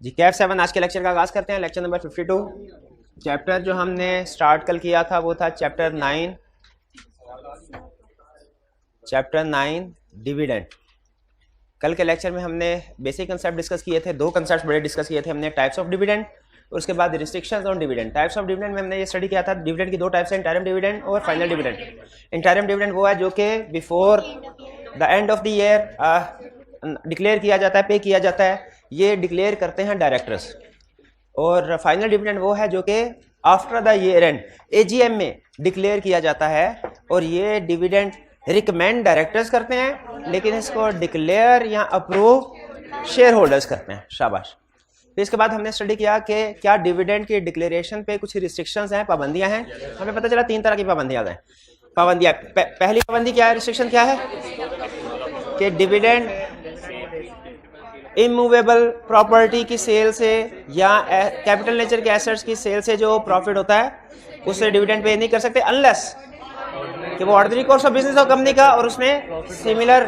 जी कैफ 7 आज के लेक्चर का आगाज करते हैं। Lecture number 52। चैप्टर जो हमने स्टार्ट कल किया था वो था चैप्टर 9 डिविडेंड। कल के लेक्चर में हमने बेसिक कंसेप्ट डिस्कस किए थे। दो कंसेप्ट बड़े डिस्कस किए थे हमने, टाइप्स ऑफ डिविडेंड और उसके बाद restrictions on dividend. Types of dividend में हमने ये स्टडी किया था, डिविडेंड की दो टाइप्स हैं, इंटरिम डिविडेंड और फाइनल डिविडेंड। इंटरिम डिविडेंड वो है जो कि before the end of the year declare किया जाता है, पे किया जाता है, ये डिक्लेयर करते हैं डायरेक्टर्स। और फाइनल डिविडेंड वो है जो कि after the year and AGM में डिक्लेयर किया जाता है और ये डिविडेंड रिकमेंड डायरेक्टर्स करते हैं, लेकिन इसको डिक्लेयर या अप्रूव शेयर होल्डर्स करते हैं। शाबाश। फिर इसके बाद हमने स्टडी किया कि क्या डिविडेंड की डिक्लेरेशन पे कुछ रिस्ट्रिक्शंस हैं, पाबंदियां हैं। हमें पता चला तीन तरह की पाबंदियां हैं। पहली पाबंदी क्या है, रिस्ट्रिक्शन क्या है कि डिविडेंड इमूवेबल प्रॉपर्टी की सेल से या कैपिटल नेचर के एसेट्स की सेल से जो प्रॉफिट होता है उससे डिविडेंड पे नहीं कर सकते, अनलेस कि वो ऑर्डिनरी कोर्स ऑफ बिजनेस हो कंपनी का और उसने सिमिलर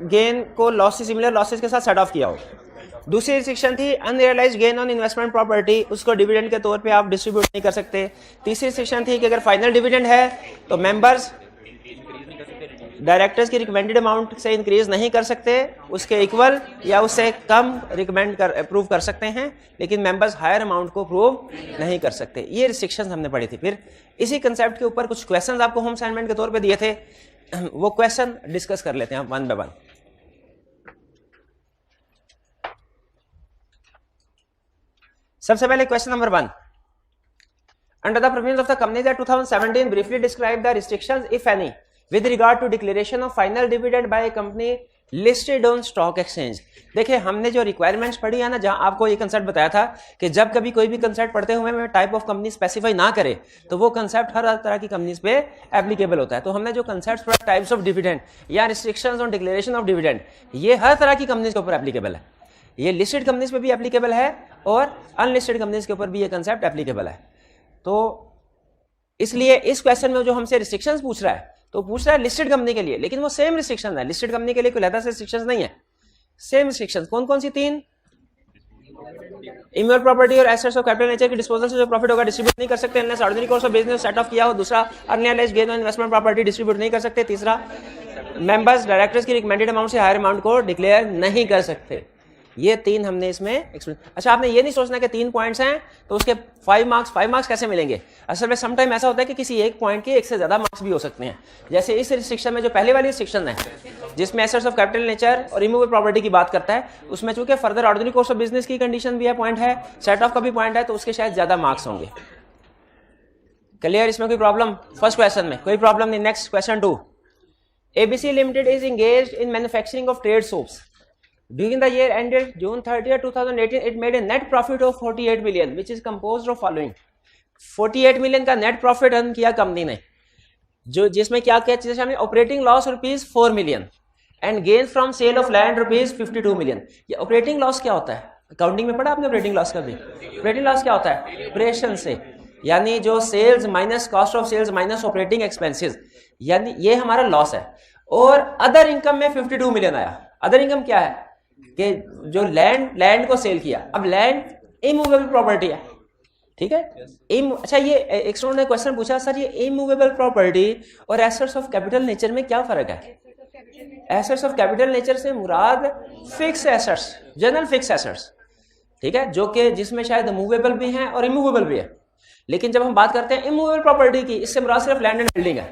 गेन को सिमिलर लॉसेस के साथ सेट ऑफ किया हो। दूसरी रिस्ट्रिक्शन थी unrealised gain on investment property, उसको डिविडेंड के तौर पे आप डिस्ट्रीब्यूट नहीं कर सकते। तीसरी रिस्ट्रिक्शन थी कि अगर फाइनल डिविडेंड है तो मेंबर्स डायरेक्टर्स की रिकमेंडेड अमाउंट से इंक्रीज नहीं कर सकते, उसके इक्वल या उससे कम अप्रूव कर सकते हैं, लेकिन मेंबर्स हायर अमाउंट को अप्रूव नहीं कर सकते। ये रिस्ट्रिक्शंस हमने पढ़ी थी। फिर इसी कंसेप्ट के ऊपर कुछ क्वेश्चंस आपको होम असाइनमेंट के तौर पे दिए थे, वो क्वेश्चन डिस्कस कर लेते हैं वन बाय वन। सबसे पहले question number 1, under the provisions of the companies act 2017 briefly describe the restrictions if any with regard to declaration of final dividend by a company listed on stock exchange। देखिए हमने जो requirements पढ़ी है ना, जहां आपको ये कंसेप्ट बताया था कि जब कभी कोई भी कंसेप्ट पढ़ते हुए में टाइप ऑफ कंपनी स्पेसिफाई ना करे तो वो कंसेप्ट हर तरह की कंपनीज पे एप्लीकेबल होता है। तो हमने जो कंसेप्ट पढ़ा टाइप्स ऑफ डिविडेंड या restrictions on declaration of dividend, ये हर तरह की कंपनीज के ऊपर एप्लीकेबल है। ये लिस्टेड कंपनीज पे भी एप्लीकेबल है और अनलिस्टेड कंपनीज के ऊपर भी ये कंसेप्ट एप्लीकेबल है। तो इसलिए इस क्वेश्चन में जो हमसे रिस्ट्रिक्शंस पूछ रहा है तो पूछ रहा है लिस्टेड कंपनी के लिए, लेकिन वो सेम रिस्ट्रिक्शन है। लिस्टेड कंपनी के लिए कोई अलग से रिस्ट्रिक्शंस नहीं है, सेम रिस्ट्रिक्शंस। कौन कौन सी? 3, इमूवेबल प्रॉपर्टी और एसेट्स ऑफ कैपिटल नेचर के डिस्पोजल से जो प्रॉफिट होगा डिस्ट्रीब्यूट नहीं कर सकते unless ordinary course of business set of किया हो। दूसरा, unrealised gain on investment property distribute नहीं कर सकते। तीसरा, मेंबर्स डायरेक्टर्स की रिकमेंडेड अमाउंट से हायर अमाउंट को डिक्लेयर नहीं कर सकते। ये 3 हमने इसमें एक्सप्लेन। अच्छा, आपने ये नहीं सोचना कि 3 पॉइंट्स हैं तो उसके 5 मार्क्स कैसे मिलेंगे। असल में समटाइम ऐसा होता है कि किसी एक पॉइंट के एक से ज्यादा मार्क्स भी हो सकते हैं। जैसे इस रिस्ट्रिक्शन में जो पहले वाली रिस्ट्रिक्शन है जिसमें एसेट्स ऑफ कैपिटल नेचर और रिमूवेबल प्रॉपर्टी की बात करता है, उसमें चूंकि further ordinary course of business की कंडीशन भी है, पॉइंट है, सेट ऑफ का भी पॉइंट है, तो उसके शायद ज्यादा मार्क्स होंगे। क्लियर? इसमें कोई प्रॉब्लम? फर्स्ट क्वेश्चन में कोई प्रॉब्लम नहीं। Next question 2, ABC limited is engaged in manufacturing of trade soaps. During the year ended June 30, 2018, it made a net profit of 48 million, which is composed of following। 48 million का net profit earn किया कंपनी ने, जो जिसमें क्या क्या चीजें शामिल? Operating loss ₹4 million and gain from sale of land ₹52 million. ये ऑपरेटिंग लॉस क्या होता है? अकाउंटिंग में पढ़ा आपने ऑपरेटिंग लॉस का भी। ऑपरेटिंग लॉस क्या होता है? ऑपरेशन से, यानी जो sales minus cost of sales minus operating expenses, यानी ये हमारा लॉस है। और अदर इनकम में 52 मिलियन आया। अदर इनकम क्या है कि जो लैंड को सेल किया। अब लैंड इमूवेबल प्रॉपर्टी है, ठीक है। अच्छा, ये एक स्टूडेंट ने क्वेश्चन पूछा, सर ये इमूवेबल प्रॉपर्टी और एसेट्स ऑफ कैपिटल नेचर में क्या फर्क है? एसेट्स ऑफ कैपिटल नेचर से मुराद fixed assets, general fixed assets, ठीक है, जो कि जिसमें शायद मूवेबल भी हैं और इमूवेबल भी है। लेकिन जब हम बात करते हैं इमूवेबल प्रॉपर्टी की, इससे मुराद सिर्फ लैंड एंड बिल्डिंग है,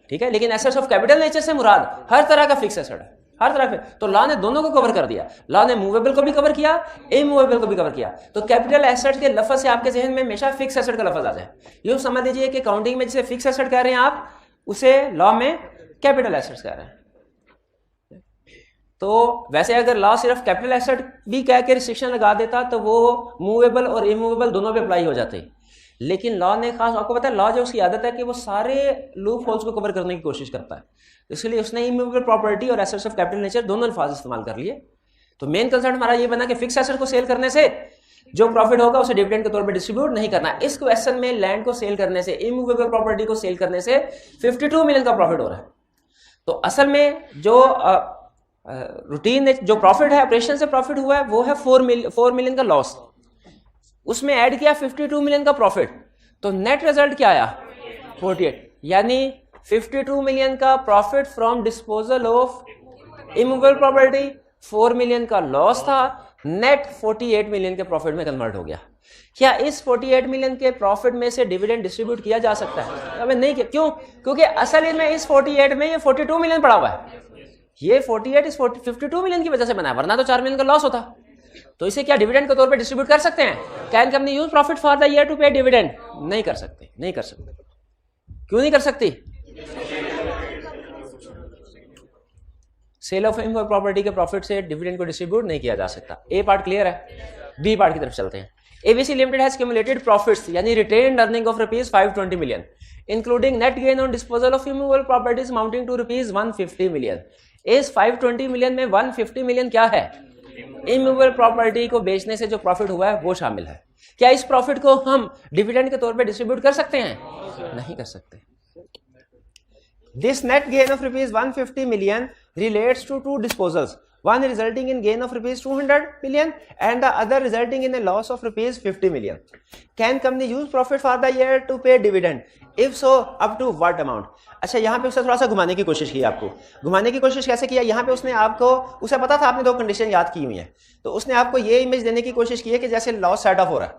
ठीक है। लेकिन एसेट्स ऑफ कैपिटल नेचर से मुराद हर तरह का फिक्स एसेट है, हर तरह। तो लॉ ने दोनों को कवर कर दिया। लॉ ने मूवेबल को भी कवर किया, इमूवेबल को भी कवर किया। तो कैपिटल एसेट के लफ्ज से आपके जहन में हमेशा फिक्स एसेट का लफ्ज आ जाए। यूं समझ लीजिए कि अकाउंटिंग में जिसे फिक्स एसेट कह रहे हैं आप, उसे लॉ में कैपिटल एसेट्स कह रहे हैं। तो वैसे अगर लॉ सिर्फ कैपिटल एसेट भी कह के रिस्ट्रिक्शन लगा देता तो वो मूवेबल और इमूवेबल दोनों पे अप्लाई हो जाते। लेकिन लॉ ने खास, आपको पता है लॉ जो उसकी आदत है कि वो सारे लूप होल्स को कवर करने की कोशिश करता है, इसलिए उसने इमूवेबल प्रॉपर्टी और एसेट्स ऑफ कैपिटल नेचर दोनों अल्फाज इस्तेमाल कर लिए। तो मेन कंसेप्ट हमारा ये बना कि फिक्स एसेट को सेल करने से जो प्रॉफिट होगा उसे डिविडेंड के तौर पे डिस्ट्रीब्यूट नहीं करना। इस क्वेश्चन में लैंड को सेल करने से, इमूवेबल प्रॉपर्टी को सेल करने से 52 मिलियन का प्रॉफिट हो रहा है। तो असल में जो रूटीन जो प्रॉफिट है, ऑपरेशन से प्रॉफिट हुआ है वो है 4 मिलियन का लॉस, उसमें ऐड किया 52 मिलियन का प्रॉफिट, तो नेट रिजल्ट क्या आया 48, यानी 52 मिलियन का profit from disposal of immovable property, 4 million का लॉस था, नेट 48 मिलियन के प्रॉफिट में कन्वर्ट हो गया। क्या इस 48 मिलियन के प्रॉफिट में से डिविडेंड डिस्ट्रीब्यूट किया जा सकता है? अबे नहीं किया। क्यों? क्योंकि असल में इस 48 में ये 42 मिलियन पड़ा हुआ है, ये 48 इस 52 मिलियन की वजह से बना है, वरना तो 4 मिलियन का लॉस होता। तो इसे क्या डिविडेंड के तौर पे डिस्ट्रीब्यूट कर सकते हैं? Can company use profit for the year to pay dividend? नहीं कर सकते, नहीं कर सकते। क्यों नहीं कर सकती? सेल ऑफ इमूवेबल प्रॉपर्टी के प्रॉफिट से डिविडेंड को डिस्ट्रीब्यूट नहीं किया जा सकता। ए पार्ट क्लियर है। बी पार्ट की तरफ चलते हैं। ABC limited has accumulated profits यानी retained earning of ₹520 million including net gain on disposal of immovable properties amounting to ₹150 million. इस 520 मिलियन में 150 मिलियन क्या है? इमूवेबल प्रॉपर्टी को बेचने से जो प्रॉफिट हुआ है वो शामिल है। क्या इस प्रॉफिट को हम डिविडेंड के तौर पे डिस्ट्रीब्यूट कर सकते हैं? नहीं कर सकते। This net gain of ₹150 million relates to two disposals, one resulting in gain of ₹200 million and the other resulting in a loss of ₹50 million. Can company use profit for the year to pay dividend? If so, up to what amount? अच्छा, यहाँ पे उसने थोड़ा सा घुमाने की कोशिश की। आपको घुमाने की कोशिश कैसे किया? यहाँ पे उसने आपको, उसे पता था आपने दो कंडीशन याद की हुई है, तो उसने आपको ये इमेज देने की कोशिश की है कि जैसे लॉस सेट ऑफ हो रहा है,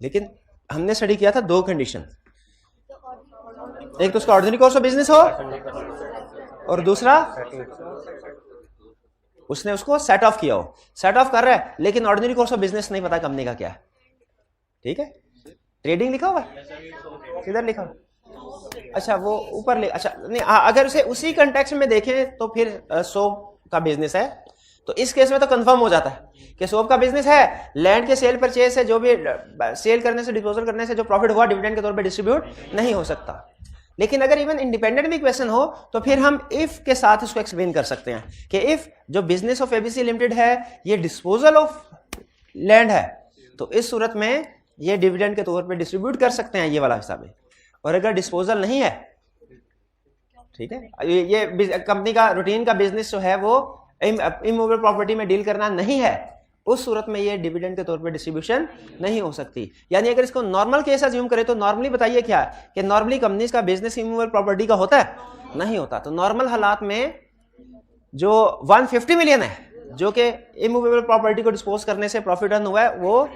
लेकिन हमने स्टडी किया था दो कंडीशन, एक तो उसका ऑर्डिनरी कोर्स ऑफ बिजनेस हो और दूसरा उसने उसको सेट ऑफ किया हो। सेट ऑफ कर रहा है लेकिन ऑर्डिनरी कोर्स ऑफ बिजनेस नहीं पता कंपनी का क्या है। ठीक है, ट्रेडिंग लिखा हुआ है, किधर लिखा हुआ? अच्छा वो ऊपर ले, अच्छा नहीं, अगर उसे उसी कंटेक्स्ट में देखें तो फिर सोप का बिजनेस है, तो इस केस में तो कंफर्म हो जाता है कि सोप का बिजनेस है, लैंड के सेल परचेज से जो भी सेल करने से डिस्पोजल करने से जो प्रॉफिट हुआ डिविडेंड के तौर पे डिस्ट्रीब्यूट नहीं हो सकता। लेकिन अगर इवन इंडिपेंडेंट भी क्वेश्चन हो तो फिर हम इफ के साथ इसको एक्सप्लेन कर सकते हैं कि इफ जो बिजनेस ऑफ एबीसी लिमिटेड है ये डिस्पोजल ऑफ लैंड है, तो इस सूरत में ये डिविडेंड के तौर पे डिस्ट्रीब्यूट कर सकते हैं ये वाला हिसाब है। और अगर डिस्पोजल नहीं है, ठीक है, ये कंपनी का रूटीन का बिजनेस जो है वो इमूवेबल प्रॉपर्टी में डील करना नहीं है, उस सूरत में ये डिविडेंड के तौर पे डिस्ट्रीब्यूशन नहीं हो सकती। यानी अगर इसको नॉर्मल केस अज्यूम करें तो नॉर्मली बताइए क्या है कि नॉर्मली कंपनीज का बिजनेस इमूवेबल प्रॉपर्टी का होता है? नहीं होता। तो नॉर्मल हालात में जो 150 मिलियन है जो कि इमूवेबल प्रॉपर्टी को डिस्पोज करने से प्रॉफिट अर्न हुआ है वो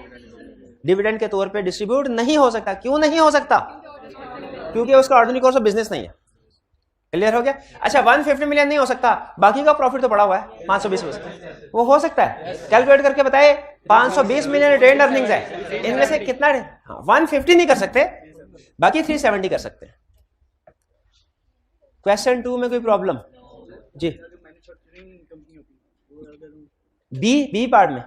डिविडेंड के तौर पे डिस्ट्रीब्यूट नहीं हो सकता। क्यों नहीं हो सकता? क्योंकि उसका ऑर्डिनरी कोर्स ऑफ बिजनेस नहीं है। क्लियर हो गया? अच्छा, 150 मिलियन नहीं हो सकता, बाकी का प्रॉफिट तो पड़ा हुआ है 520 में, वो हो सकता है। कैलकुलेट करके बताए 520 मिलियन रिटेन्ड अर्निंग्स है, इनमें से कितना 150 नहीं कर सकते, बाकी 370 कर सकते हैं। क्वेश्चन 2 में कोई प्रॉब्लम? जी बी पार्ट में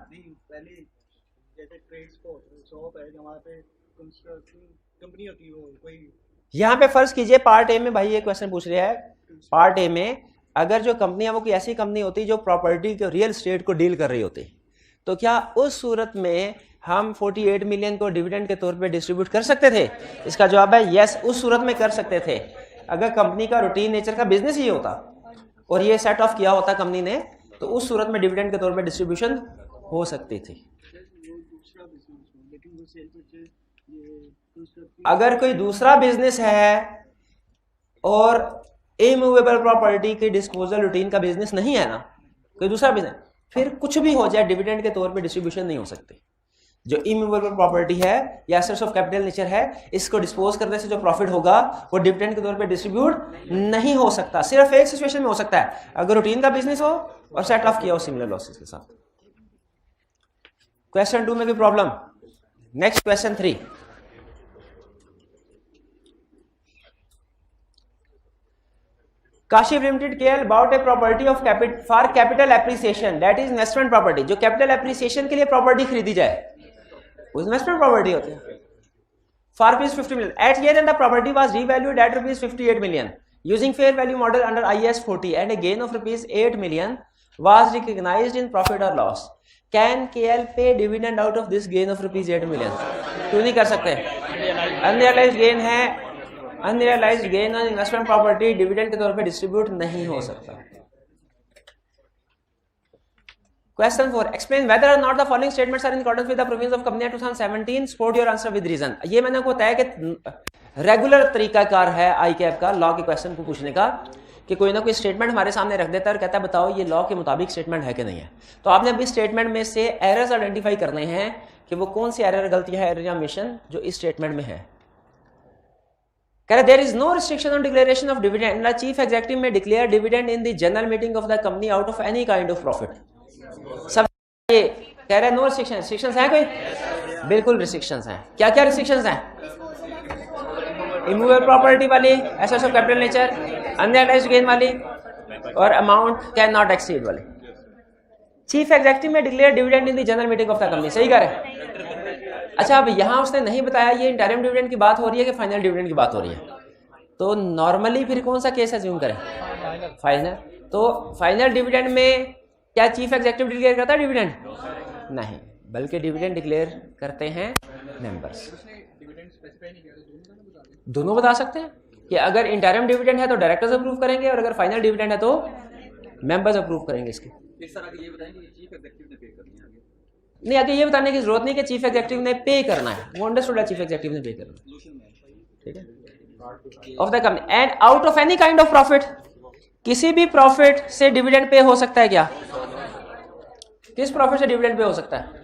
यहां पे फर्ज कीजिए पार्ट ए में, भाई ये क्वेश्चन पूछ रहा है, पार्ट ए में अगर जो कंपनी है वो कोई ऐसी कंपनी होती जो प्रॉपर्टी के रियल एस्टेट को डील कर रही होती, तो क्या उस सूरत में हम 48 मिलियन को डिविडेंड के तौर पे डिस्ट्रीब्यूट कर सकते थे? इसका जवाब है यस, उस सूरत में कर सकते थे। अगर कंपनी का रूटीन नेचर का बिजनेस ही होता और ये सेट ऑफ किया होता कंपनी ने, तो उस सूरत में डिविडेंड के तौर पे डिस्ट्रीब्यूशन हो सकती थी। अगर कोई दूसरा बिजनेस है और इमूवेबल प्रॉपर्टी के डिस्पोजल रूटीन का बिजनेस नहीं है ना, कोई दूसरा बिजनेस, फिर कुछ भी हो जाए डिविडेंड के तौर पे डिस्ट्रीब्यूशन नहीं हो सकती। जो इमूवेबल प्रॉपर्टी है या एसेट्स ऑफ कैपिटल नेचर है, इसको डिस्पोज करने से जो प्रॉफिट होगा वो डिविडेंड के तौर पे डिस्ट्रीब्यूट नहीं हो सकता। सिर्फ एक सिचुएशन में हो सकता है, अगर रूटीन का बिजनेस हो और सेट ऑफ किया हो सिमिलर लॉसेस के साथ। क्वेश्चन 2 में कोई problem? Next question 3। Kashif limited care about a property of for capital appreciation that is investment property. जो कैपिटल एप्रिसिएशन के लिए प्रॉपर्टी खरीदी जाए वो इन्वेस्टमेंट प्रॉपर्टी होती है। For ₹50 million at year end the property was revalued at ₹58 million using fair value model under IAS 40 and a gain of ₹8 million was recognised in profit और loss. Can KL pay dividend out of this gain of ₹8 million? क्यों नहीं कर सकते? Unrealised gain है, unrealised gain on investment property dividend के तौर पे distribute नहीं हो सकता। Question 4. Explain whether or not the following statements are in accordance with the provisions of Company Act 2017. Support your answer with reason. ये मैंने आपको बताया कि रेगुलर तरीकाकार है ICAP का लॉ के क्वेश्चन को पूछने का कि कोई ना कोई स्टेटमेंट हमारे सामने रख देता है और कहता है बताओ ये लॉ के मुताबिक स्टेटमेंट है कि नहीं है। तो आपने अभी स्टेटमेंट में से एरर्स आइडेंटिफाई करने हैं कि वो कौन सी एरर, गलती है, एरर या ओमिशन जो इस स्टेटमेंट में है। कह रहे there is no restriction on declaration of dividend. The chief executive may declare dividend in the general meeting of the company out of any kind of profit. सब ये कह रहे हैं नो रिस्ट्रिक्शन। रिस्ट्रिक्शंस हैं कोई? बिल्कुल रिस्ट्रिक्शंस हैं। क्या क्या रिस्ट्रिक्शंस हैं? इमूवेबल प्रॉपर्टी वाली, assets of capital nature, unrealised gain वाली और अमाउंट कैन नॉट एक्सीड वाली। Chief executive may declare dividend in the general meeting of the company, सही कह रहे हैं। अच्छा, अब यहां उसने नहीं बताया ये इंटरिम डिविडेंड की बात हो रही है कि फाइनल डिविडेंड की बात हो रही है। तो नॉर्मली फिर कौन सा केस एज्यूम करें? फाइनल। तो फाइनल डिविडेंड में क्या चीफ एग्जीक्यूटिव डिक्लेयर करता है डिविडेंड? नहीं, बल्कि डिविडेंड डिक्लेयर करते हैं मेंबर्स। दोनों बता सकते हैं कि अगर इंटरिम डिविडेंड है तो डायरेक्टर्स अप्रूव करेंगे और अगर फाइनल डिविडेंड है तो मेंबर्स अप्रूव करेंगे इसके। नहीं, आगे ये बताने की जरूरत नहीं कि चीफ एग्जीक्यूटिव ने पे करना है, वो अंडरस्टूड है, चीफ एग्जीक्यूटिव ने पे करना है, ठीक है। Of the company and out of any kind of profit, किसी भी प्रॉफिट से डिविडेंड पे हो सकता है क्या? किस प्रॉफिट से डिविडेंड पे हो सकता है?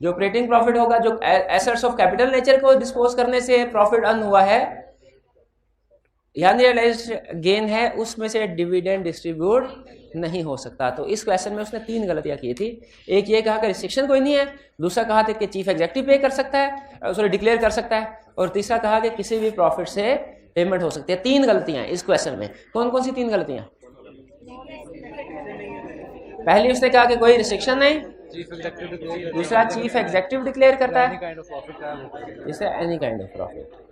जो ऑपरेटिंग प्रॉफिट होगा, जो एसेट्स ऑफ कैपिटल नेचर को डिस्पोज करने से प्रॉफिट अर्न हुआ है या रियलाइज्ड गेन है, उसमें से डिविडेंड डिस्ट्रीब्यूट नहीं हो सकता। तो इस क्वेश्चन में उसने 3 गलतियां की थी। एक ये कहा कि रिस्ट्रिक्शन कोई नहीं है, दूसरा कहा था कि चीफ एग्जीक्यूटिव पे कर सकता है, सॉरी डिक्लेयर कर सकता है, और तीसरा कहा कि किसी भी प्रॉफिट से पेमेंट हो सकती है। 3 गलतियां इस क्वेश्चन में। कौन कौन सी 3 गलतियां? पहली उसने कहा कि कोई रिस्ट्रिक्शन नहीं, दूसरा चीफ एग्जीक्यूटिव डिक्लेयर करता है, इससे any kind of profit.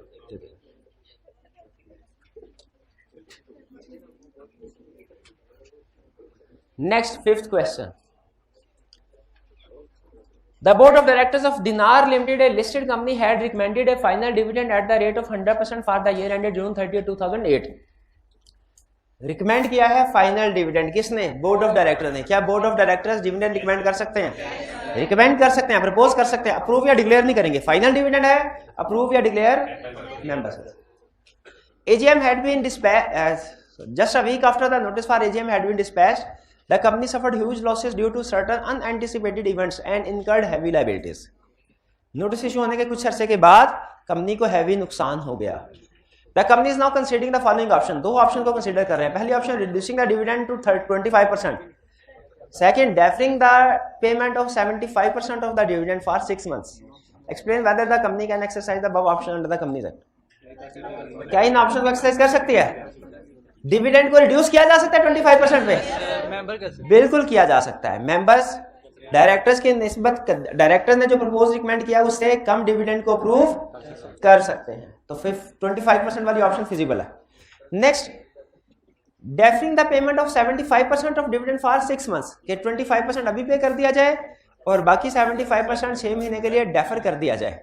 Next 5th question. The board of directors of Dinar Limited, a listed company, had recommended a final dividend at the rate of 100% for the year ended June 30, 2008. Recommend किया है final dividend, किसने? Board of director ने। क्या board of directors dividend recommend कर सकते हैं? Recommend कर सकते हैं, प्रपोज कर सकते हैं, अप्रूव या डिक्लेयर नहीं करेंगे। फाइनल डिविडेंड है, अप्रूव या declare members. AGM had been dispatched just a week after the notice for AGM had been dispatched. The company suffered huge losses due to certain unanticipated events and incurred heavy liabilities. Notice issue होने के कुछ अरसे के बाद company को heavy नुकसान हो गया। The company is now considering the following option. 2 option को कंसीडर कर रहे हैं। पहली option, reducing the dividend to 25%. Second, deferring the payment of 75% of the dividend for 6 months. Explain whether the company can exercise the above option under the Companies Act. क्या इन option को exercise कर सकती है? Dividend को reduce किया जा सकता है 25% पे? बिल्कुल किया जा सकता है। मेंबर्स डायरेक्टर्स की निस्बत, डायरेक्टर ने जो प्रपोज रिकमेंड किया उससे कम डिविडेंड को अप्रूव कर सकते हैं। तो फिर 25% वाली ऑप्शन फिजिबल है। Next, deferring the payment of 75% of dividend for 6 months, कि 25% अभी पे कर दिया जाए और बाकी 75% 6 महीने के लिए डेफर कर दिया जाए।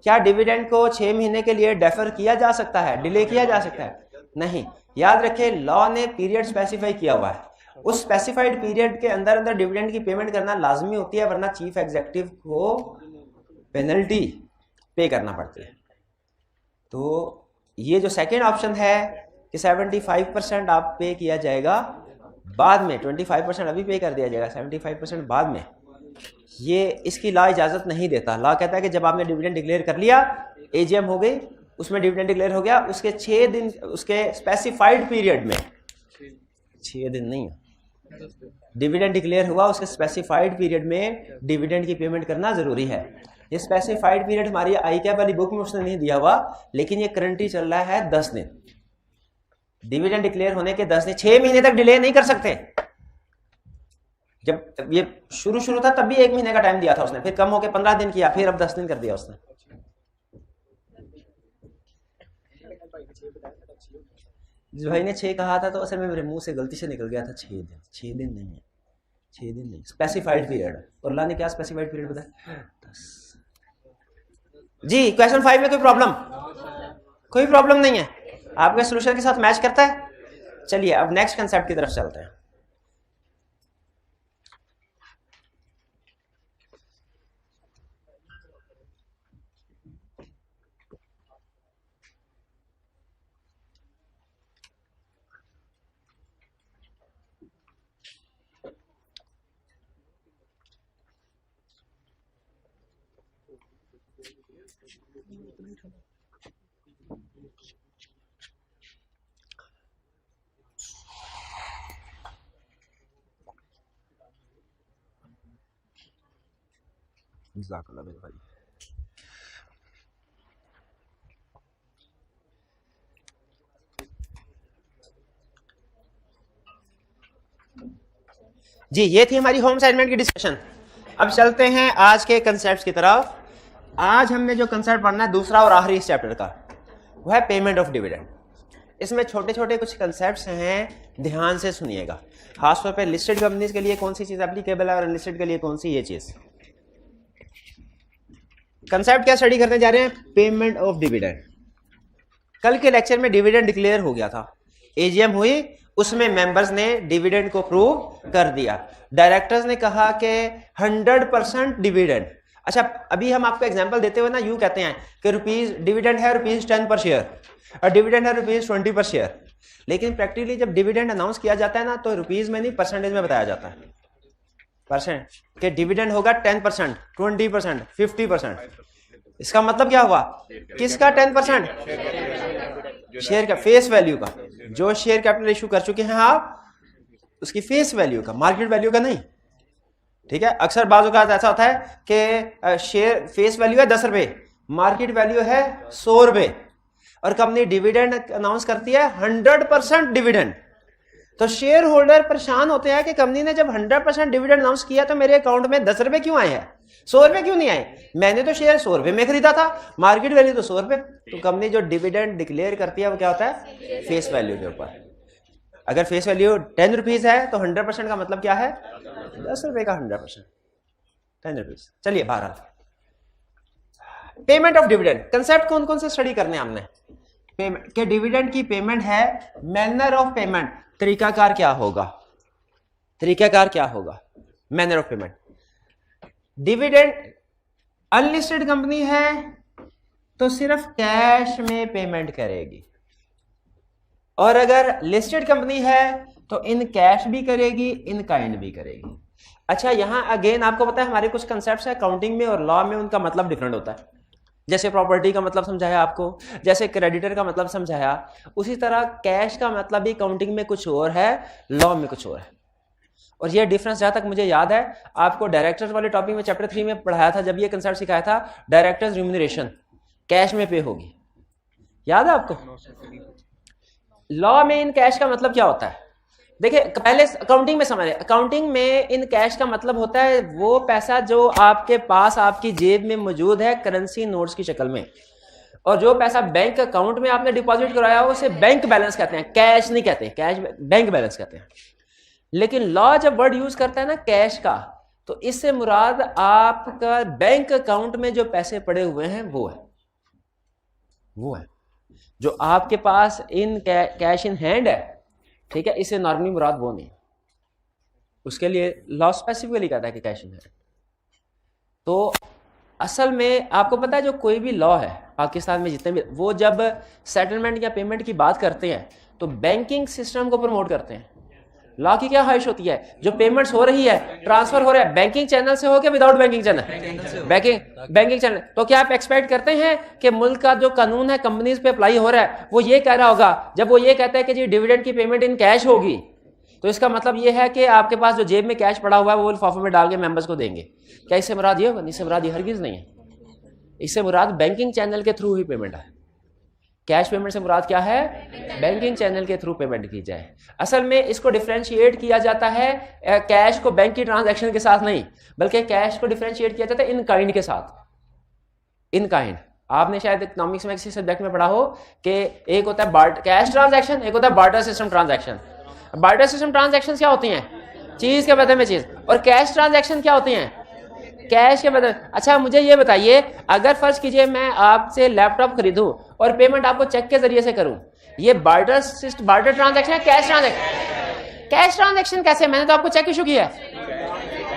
क्या डिविडेंड को 6 महीने के लिए डेफर किया जा सकता है, डिले किया जा सकता है? नहीं। याद रखें, लॉ ने पीरियड स्पेसिफाई किया हुआ है, उस स्पेसिफाइड पीरियड के अंदर अंदर डिविडेंड की पेमेंट करना लाजमी होती है, वरना चीफ एग्जीक्यूटिव को पेनल्टी पे करना पड़ती है। तो ये जो सेकेंड ऑप्शन है कि 75% आप पे किया जाएगा बाद में, 25% अभी पे कर दिया जाएगा, 75% बाद में, ये इसकी लॉ इजाजत नहीं देता। लॉ कहता है कि जब आपने डिविडेंड डिक्लेयर कर लिया, एजीएम हो गई, उसमें डिविडेंड डिक्लेयर हो गया, उसके 6 दिन, उसके स्पेसिफाइड पीरियड में, 6 दिन नहीं, डिविडेंड डिक्लेयर हुआ उसके स्पेसिफाइड पीरियड में डिविडेंड की पेमेंट करना जरूरी है। ये स्पेसिफाइड पीरियड हमारी ICAP वाली बुक में उसने नहीं दिया हुआ, लेकिन ये करंटली चल रहा है 10 दिन। डिविडेंड डिक्लेयर होने के 10 दिन, 6 महीने तक डिले नहीं कर सकते। जब ये शुरू था तब भी 1 महीने का टाइम दिया था उसने, फिर कम होकर 15 दिन किया, फिर अब 10 दिन कर दिया उसने। जिस भाई ने 6 कहा था तो असल में मेरे मुंह से गलती से निकल गया था 6 दिन। 6 दिन नहीं है, 6 दिन नहीं, स्पेसिफाइड पीरियड। और अल्लाह ने क्या स्पेसिफाइड पीरियड बताया? 10 जी। क्वेश्चन 5 में कोई प्रॉब्लम? कोई प्रॉब्लम नहीं है, आपके सोल्यूशन के साथ मैच करता है। चलिए अब नेक्स्ट कंसेप्ट की तरफ चलते हैं। भाई जी, ये थी हमारी होम असाइनमेंट की डिस्कशन। अब चलते हैं आज के कंसेप्ट्स की तरफ। आज हमने जो कंसेप्ट पढ़ना है दूसरा और आखिरी इस चैप्टर का, वो है पेमेंट ऑफ डिविडेंड। इसमें छोटे छोटे कुछ कंसेप्ट्स हैं, ध्यान से सुनिएगा। खासतौर पे लिस्टेड कंपनीज के लिए कौन सी चीज एप्लीकेबल है और अनलिस्टेड के लिए कौन सी ये चीज। कंसेप्ट क्या स्टडी करने जा रहे हैं? Payment of dividend. कल के लेक्चर में डिविडेंड डिक्लेयर हो गया था, एजीएम हुई, उसमें मेंबर्स ने डिविडेंड को प्रूव कर दिया। डायरेक्टर्स ने कहा कि 100% डिविडेंड। अच्छा, अभी हम आपको एग्जांपल देते हुए ना यूं कहते हैं कि रुपीज डिविडेंड है ₹10 पर शेयर और डिविडेंड है ₹20 पर शेयर, लेकिन प्रैक्टिकली जब डिविडेंड अनाउंस किया जाता है ना तो रुपीज में नहीं परसेंटेज में बताया जाता है। परसेंट के डिविडेंड होगा 10%, 20%, 50%। इसका मतलब क्या हुआ? किसका 10%? शेयर का, फेस वैल्यू का। जो शेयर कैपिटल इशू कर चुके हैं आप, उसकी फेस वैल्यू का, मार्केट वैल्यू का नहीं। ठीक है, अक्सर बाजू का ऐसा होता है कि शेयर फेस वैल्यू है 10 रुपए, मार्केट वैल्यू है 100 रुपए, और कंपनी डिविडेंड अनाउंस करती है 100% डिविडेंड। तो शेयर होल्डर परेशान होते हैं कि कंपनी ने जब 100% डिविडेंड अनाउंस किया तो मेरे अकाउंट में 10 रुपए क्यों आए हैं, 100 रुपए क्यों नहीं आए? मैंने तो शेयर 100 रुपए में खरीदा था, मार्केट वैल्यू तो 100 रुपए। तो कंपनी जो डिविडेंड डिक्लेयर करती है वो क्या होता है? फेस वैल्यू के ऊपर। अगर फेस वैल्यू 10 रुपीज है तो 100% का मतलब क्या है? 10 रुपए का 100%, 10 रुपीज। चलिए बहरहाल, पेमेंट ऑफ डिविडेंड कंसेप्ट कौन कौन से स्टडी करने हमने? पेमेंट के डिविडेंड की पेमेंट है, मैनर ऑफ पेमेंट, तरीकाकार क्या होगा, तरीकाकार क्या होगा, manner of payment. Dividend unlisted company है तो सिर्फ कैश में पेमेंट करेगी, और अगर लिस्टेड कंपनी है तो इन कैश भी करेगी, इन काइंड भी करेगी। अच्छा, यहां अगेन आपको पता है हमारे कुछ कंसेप्ट्स है अकाउंटिंग में और लॉ में, उनका मतलब डिफरेंट होता है। जैसे प्रॉपर्टी का मतलब समझाया आपको, जैसे क्रेडिटर का मतलब समझाया, उसी तरह कैश का मतलब भी अकाउंटिंग में कुछ और है, लॉ में कुछ और है। और ये डिफरेंस जहां तक मुझे याद है आपको डायरेक्टर्स वाले टॉपिक में चैप्टर 3 में पढ़ाया था, जब ये कंसेप्ट सिखाया था, डायरेक्टर्स रिम्यूनरेशन कैश में पे होगी, याद है आपको? लॉ में इन कैश का मतलब क्या होता है? देखिए पहले अकाउंटिंग में समझे, अकाउंटिंग में इन कैश का मतलब होता है वो पैसा जो आपके पास आपकी जेब में मौजूद है करेंसी नोट्स की शक्ल में, और जो पैसा बैंक अकाउंट में आपने डिपॉजिट कराया हो उसे बैंक बैलेंस कहते हैं, कैश नहीं कहते, कैश बैंक बैलेंस कहते हैं। लेकिन लॉ जब वर्ड यूज करता है ना कैश का, तो इससे मुराद आपका बैंक अकाउंट में जो पैसे पड़े हुए हैं वो है जो आपके पास इन कैश इन हैंड है। ठीक है, इसे नॉर्मली मुराद वो नहीं, उसके लिए लॉ स्पेसिफिकली कहता है कि कैश इन हैंड। तो असल में आपको पता है जो कोई भी लॉ है पाकिस्तान में जितने भी, वो जब सेटलमेंट या पेमेंट की बात करते हैं तो बैंकिंग सिस्टम को प्रमोट करते हैं। लॉ की क्या ख्वाहिश होती है? जो पेमेंट्स हो रही है, ट्रांसफर हो रहा है, बैंकिंग चैनल से हो के without banking channel, banking channel, तो क्या आप एक्सपेक्ट करते हैं कि मुल्क का जो कानून है कंपनीज पे अप्लाई हो रहा है वो ये कह रहा होगा, जब वो ये कहता है कि जी डिविडेंड की पेमेंट इन कैश होगी, तो इसका मतलब ये है कि आपके पास जो जेब में कैश पड़ा हुआ है वो लिफाफे में डाल के मेंबर्स को देंगे? क्या इससे मुराद ये होगा? इससे मुराद ये हरगिज नहीं है। इससे मुराद बैंकिंग चैनल के थ्रू ही पेमेंट है। कैश पेमेंट से मुराद क्या है? बैंकिंग चैनल के थ्रू पेमेंट की जाए। असल में इसको डिफरेंशिएट किया जाता है कैश को बैंक की ट्रांजैक्शन के साथ नहीं, बल्कि कैश को डिफरेंशिएट किया जाता है इन काइंड के साथ। इन काइंड आपने शायद इकोनॉमिक्स में किसी सब्जेक्ट में पढ़ा हो कि एक होता है कैश ट्रांजैक्शन, एक होता है barter system transaction. Barter system transaction क्या होती हैं? चीज के बदले में चीज। और कैश ट्रांजैक्शन क्या होती हैं? कैश के बदले। अच्छा मुझे ये बताइए, अगर फर्ज कीजिए मैं आपसे लैपटॉप खरीदूं और पेमेंट आपको चेक के जरिए से करूं, ये बार्टर ट्रांजैक्शन है, कैश ट्रांजैक्शन? कैश ट्रांजैक्शन कैसे? मैंने तो आपको चेक इशू किया है।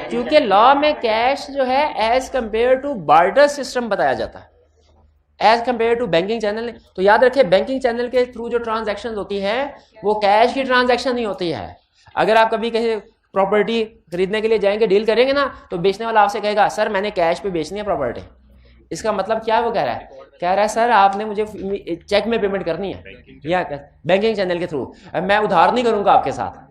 क्योंकि लॉ में कैश जो है as compare to barter system बताया जाता है, as compare to banking channel. तो याद रखें बैंकिंग चैनल के थ्रू जो ट्रांजैक्शन होती है वो कैश की ट्रांजैक्शन नहीं होती है। अगर आप कभी कहीं प्रॉपर्टी खरीदने के लिए जाएंगे, डील करेंगे ना, तो बेचने वाला आपसे कहेगा सर मैंने कैश पे बेचनी है प्रॉपर्टी, इसका मतलब क्या वो कह रहा है सर आपने मुझे चेक में पेमेंट करनी है या बैंकिंग चैनल के थ्रू, मैं उधार नहीं करूंगा आपके साथ,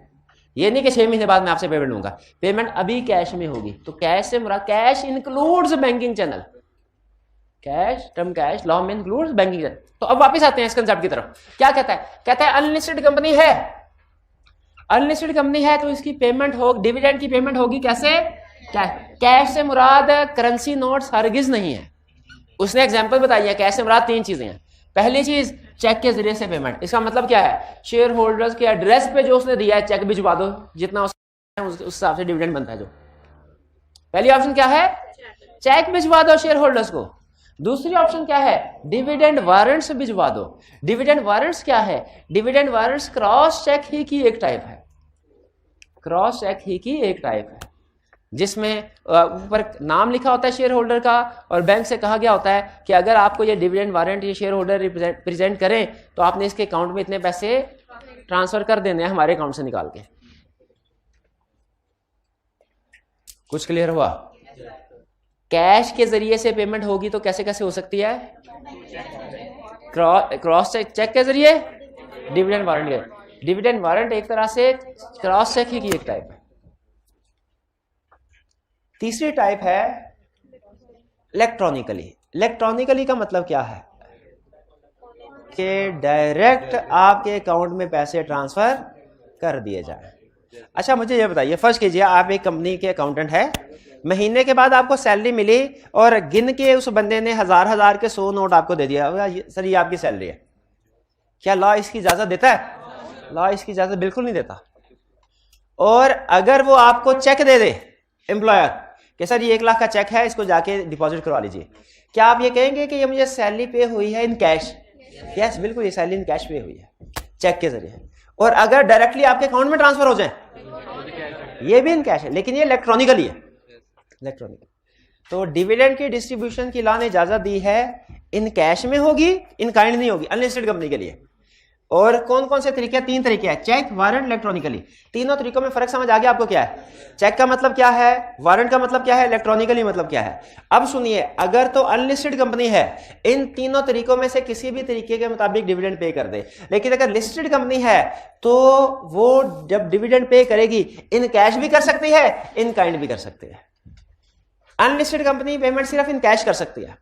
ये नहीं कि 6 महीने बाद मैं आपसे पेमेंट लूंगा, पेमेंट अभी कैश में होगी। तो कैश से मुराद cash includes banking channel, cash term cash law में इंक्लूड्स बैंकिंग चैनल। तो अब वापस आते हैं इस कंसेप्ट की तरफ। क्या कहता है अनलिस्टेड कंपनी है, अनलिस्टेड कंपनी है तो इसकी पेमेंट हो, डिविडेंड की पेमेंट होगी कैसे, कैश से मुराद करेंसी नोट्स हरगिज नहीं है। उसने एग्जांपल बताई है, कैश से मुराद 3 चीजें हैं। पहली चीज चेक के जरिए से पेमेंट, इसका मतलब क्या है, शेयर होल्डर्स के एड्रेस पे जो उसने दिया है चेक भिजवा दो, जितना उस हिसाब से डिविडेंड बनता है। जो पहली ऑप्शन क्या है, चेक भिजवा दो शेयर होल्डर्स को। दूसरी ऑप्शन क्या है, डिविडेंड वारंट्स भिजवा दो। डिविडेंड वारंट्स क्या है, डिविडेंड वारंट्स क्रॉस चेक ही की एक टाइप है, क्रॉस चेक ही की एक टाइप है, जिसमें ऊपर नाम लिखा होता है शेयर होल्डर का और बैंक से कहा गया होता है कि अगर आपको ये डिविडेंड वारंट ये शेयर होल्डर प्रेजेंट करें तो आपने इसके अकाउंट में इतने पैसे ट्रांसफर कर देने हैं हमारे अकाउंट से निकाल के। कुछ क्लियर हुआ? कैश के जरिए से पेमेंट होगी तो कैसे कैसे हो सकती है, क्रॉस चेक के जरिए, डिविडेंड वारंट के। डिविडेंड वारंट एक तरह से क्रॉस चेक ही की एक टाइप है। तीसरी टाइप है इलेक्ट्रॉनिकली। इलेक्ट्रॉनिकली का मतलब क्या है कि डायरेक्ट आपके अकाउंट में पैसे ट्रांसफर कर दिए जाए। अच्छा मुझे ये बताइए, फर्स्ट कीजिए आप एक कंपनी के अकाउंटेंट है, महीने के बाद आपको सैलरी मिली और गिन के उस बंदे ने 1000 के 100 नोट आपको दे दिया, सर ये आपकी सैलरी है। क्या लॉ इसकी इजाजत देता है? लॉ इसकी इजाजत बिल्कुल नहीं देता। और अगर वो आपको चेक दे दे एम्प्लॉयर कि सर ये 1 लाख का चेक है, इसको जाके डिपॉजिट करवा लीजिए, क्या आप ये कहेंगे कि ये मुझे सैलरी पे हुई है इन कैश? यस बिल्कुल, ये सैलरी इन कैश पे हुई है चेक के जरिए। और अगर डायरेक्टली आपके अकाउंट में ट्रांसफर हो जाए ये भी इन कैश है, लेकिन ये इलेक्ट्रॉनिकली है, इलेक्ट्रॉनिक। तो डिविडेंड की डिस्ट्रीब्यूशन की लॉ ने इजाजत दी है इन कैश में होगी, इन काइंड नहीं होगी अनलिस्टेड कंपनी के लिए। और कौन कौन से तरीके? 3 तरीके हैं, चेक वारंट इलेक्ट्रॉनिकली। तीनों तरीकों में फर्क समझ आ गया आपको क्या है? चेक का मतलब क्या है, वारंट का मतलब क्या है, इलेक्ट्रॉनिकली मतलब क्या है। अब सुनिए, अगर तो अनलिस्टेड कंपनी है इन तीनों तरीकों में से किसी भी तरीके के मुताबिक डिविडेंड पे कर दे, लेकिन अगर लिस्टेड कंपनी है तो वो जब डिविडेंड पे करेगी इन कैश भी कर सकती है, इन काइंड भी कर सकती है। अनलिस्टेड कंपनी पेमेंट सिर्फ इन कैश कर सकती है,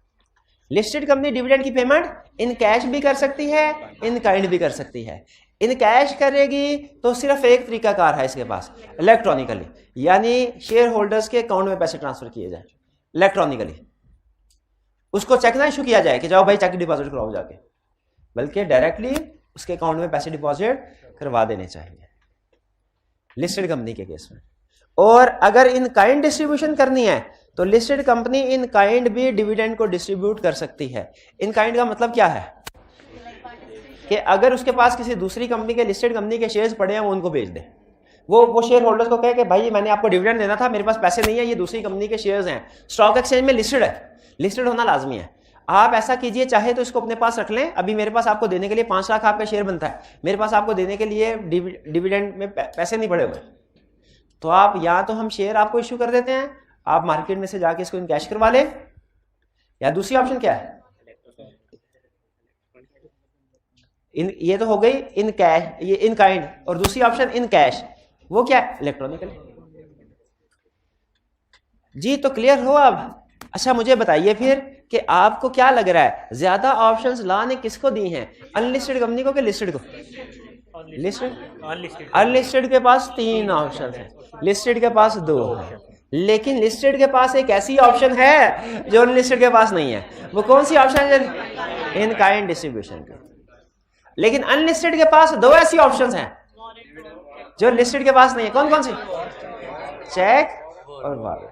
लिस्टेड कंपनी डिविडेंड की पेमेंट इन कैश भी कर सकती है, इन काइंड भी कर सकती है। इन कैश करेगी तो सिर्फ एक तरीका कार है इसके पास, इलेक्ट्रॉनिकली, यानी शेयर होल्डर्स के अकाउंट में पैसे ट्रांसफर किए जाए इलेक्ट्रॉनिकली। उसको चेक ना इशू किया जाए कि जाओ भाई चेक डिपॉजिट कराओ जाके, बल्कि डायरेक्टली उसके अकाउंट में पैसे डिपॉजिट करवा देने चाहिए लिस्टेड कंपनी के केस में। और अगर इन काइंड डिस्ट्रीब्यूशन करनी है तो लिस्टेड कंपनी इन काइंड भी डिविडेंड को डिस्ट्रीब्यूट कर सकती है। इन काइंड का मतलब क्या है कि अगर उसके पास किसी दूसरी कंपनी के, लिस्टेड कंपनी के शेयर्स पड़े हैं वो उनको बेच दे, वो शेयर होल्डर्स को कहे कि भाई मैंने आपको डिविडेंड देना था, मेरे पास पैसे नहीं है, ये दूसरी कंपनी के शेयर्स हैं, स्टॉक एक्सचेंज में लिस्टेड है, लिस्टेड होना लाजमी है, आप ऐसा कीजिए, चाहे तो इसको अपने पास रख लें, अभी मेरे पास आपको देने के लिए 5 लाख आपका शेयर बनता है, मेरे पास आपको देने के लिए डिविडेंड में पैसे नहीं पड़े हुए, तो आप या तो हम शेयर आपको इश्यू कर देते हैं, आप मार्केट में से जाके इसको इन कैश करवा ले, या दूसरी ऑप्शन क्या है, ये तो हो गई इन कैश, ये इन काइंड, और दूसरी ऑप्शन इन कैश, वो क्या है, इलेक्ट्रॉनिकली। जी तो क्लियर हो अब? अच्छा मुझे बताइए फिर कि आपको क्या लग रहा है, ज्यादा ऑप्शंस लॉ ने किसको दी हैं, अनलिस्टेड कंपनी को कि लिस्टेड को? लिस्टेड। अनलिस्टेड के पास 3 ऑप्शन है, लिस्टेड के पास 2 है, लेकिन लिस्टेड के पास एक ऐसी ऑप्शन है जो अनलिस्टेड के पास नहीं है। वो कौन सी ऑप्शन है? इन काइंड डिस्ट्रीब्यूशन की। लेकिन अनलिस्टेड के पास 2 ऐसी ऑप्शंस हैं जो लिस्टेड के पास नहीं है। कौन कौन सी? चेक और वारंट।